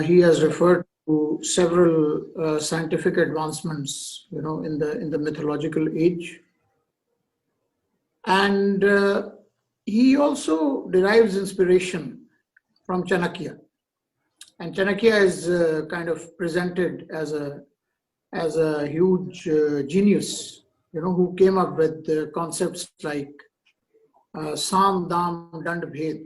He has referred to several scientific advancements, in the mythological age, and he also derives inspiration from Chanakya. And Chanakya is kind of presented as a huge genius, who came up with concepts like Sam, Dam, Dand, Bhed,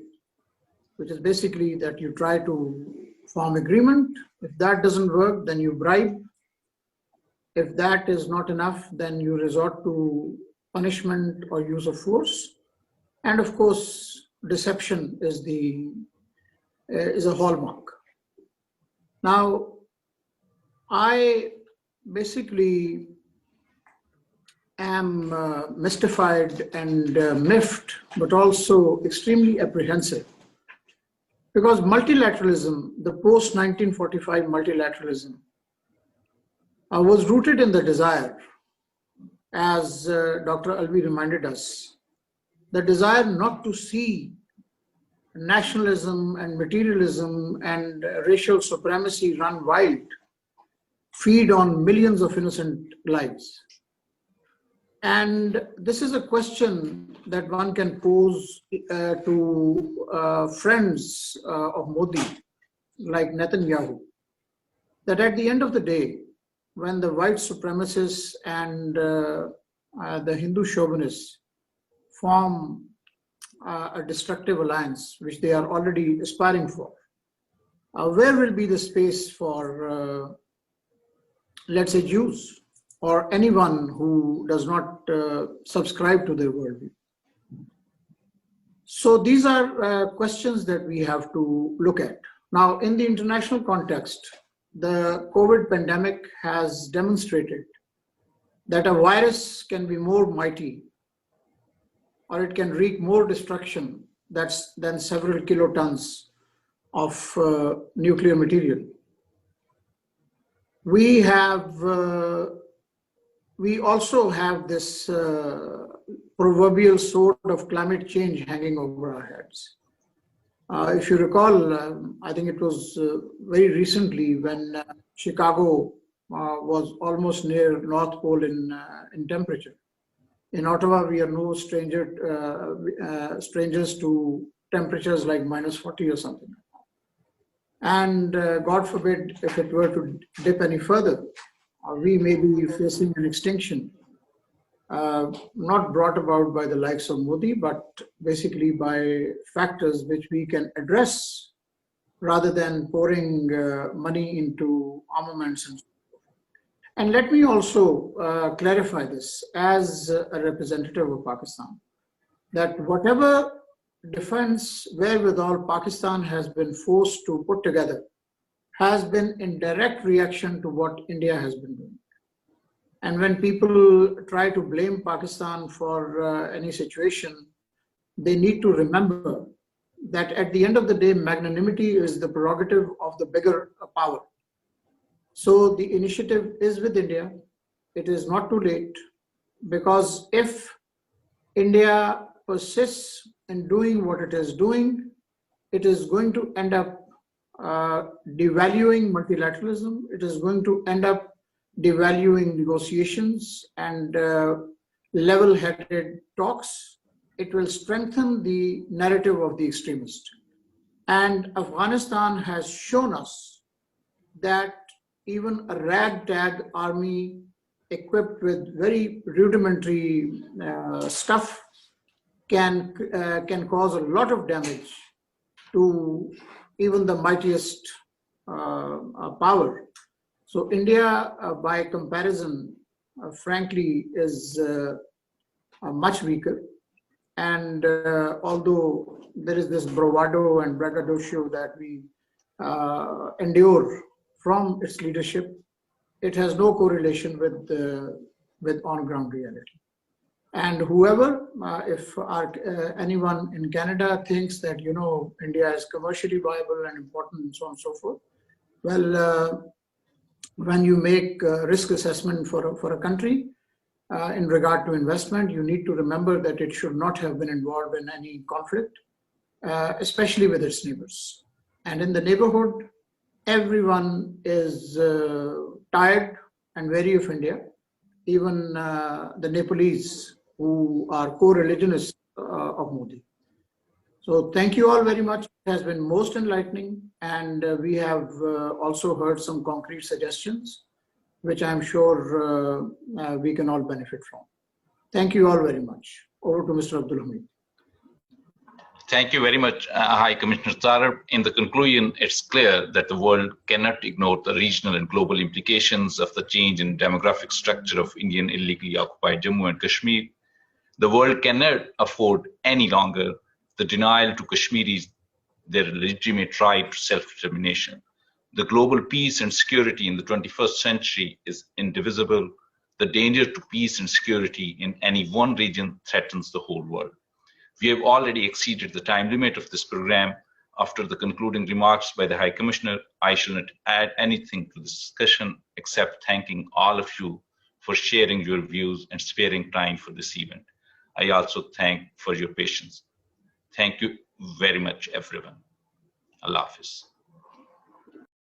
which is basically that you try to form agreement. If that doesn't work, then you bribe. If that is not enough, then you resort to punishment or use of force. And of course, deception is a hallmark. Now, I basically am mystified and miffed, but also extremely apprehensive, because multilateralism, the post-1945 multilateralism, was rooted in the desire, as Dr. Alvi reminded us, the desire not to see nationalism and materialism and racial supremacy run wild, feed on millions of innocent lives. And this is a question that one can pose to friends of Modi, like Netanyahu, that at the end of the day, when the white supremacists and the Hindu chauvinists form a destructive alliance, which they are already aspiring for, where will be the space for, let's say, Jews or anyone who does not subscribe to their worldview? So these are questions that we have to look at. Now, in the international context, the COVID pandemic has demonstrated that a virus can be more mighty, or it can wreak more destruction than several kilotons of nuclear material. We also have this proverbial sword of climate change hanging over our heads. If you recall, I think it was very recently when Chicago was almost near North Pole in temperature. In Ottawa, we are no strangers to temperatures like -40 or something. And God forbid, if it were to dip any further, we may be facing an extinction, not brought about by the likes of Modi, but basically by factors which we can address rather than pouring money into armaments and so forth. And let me also clarify this as a representative of Pakistan, that whatever defense wherewithal Pakistan has been forced to put together has been in direct reaction to what India has been doing. And when people try to blame Pakistan for any situation, they need to remember that at the end of the day, magnanimity is the prerogative of the bigger power. So the initiative is with India. It is not too late, because if India persists in doing what it is doing, it is going to end up devaluing multilateralism. It is going to end up devaluing negotiations and level-headed talks. It will strengthen the narrative of the extremist. And Afghanistan has shown us that even a ragtag army equipped with very rudimentary stuff can cause a lot of damage to even the mightiest power. So India, by comparison, frankly, is much weaker. And although there is this bravado and braggadocio that we endure from its leadership, it has no correlation with on-ground reality. And whoever, if anyone in Canada thinks that, you know, India is commercially viable and important and so on and so forth, well, when you make a risk assessment for a country in regard to investment, you need to remember that it should not have been involved in any conflict, especially with its neighbors. And in the neighborhood, everyone is tired and wary of India, even the Nepalese, who are co-religionists of Modi. So thank you all very much. It has been most enlightening, and we have also heard some concrete suggestions, which I'm sure we can all benefit from. Thank you all very much. Over to Mr. Abdul Hameed. Thank you very much, High Commissioner Tarar. In the conclusion, it's clear that the world cannot ignore the regional and global implications of the change in demographic structure of Indian illegally occupied Jammu and Kashmir. The world cannot afford any longer the denial to Kashmiris their legitimate right to self-determination. The global peace and security in the 21st century is indivisible. The danger to peace and security in any one region threatens the whole world. We have already exceeded the time limit of this program. After the concluding remarks by the High Commissioner, I shall not add anything to the discussion except thanking all of you for sharing your views and sparing time for this event. I also thank for your patience. Thank you very much, everyone. Allah Hafiz.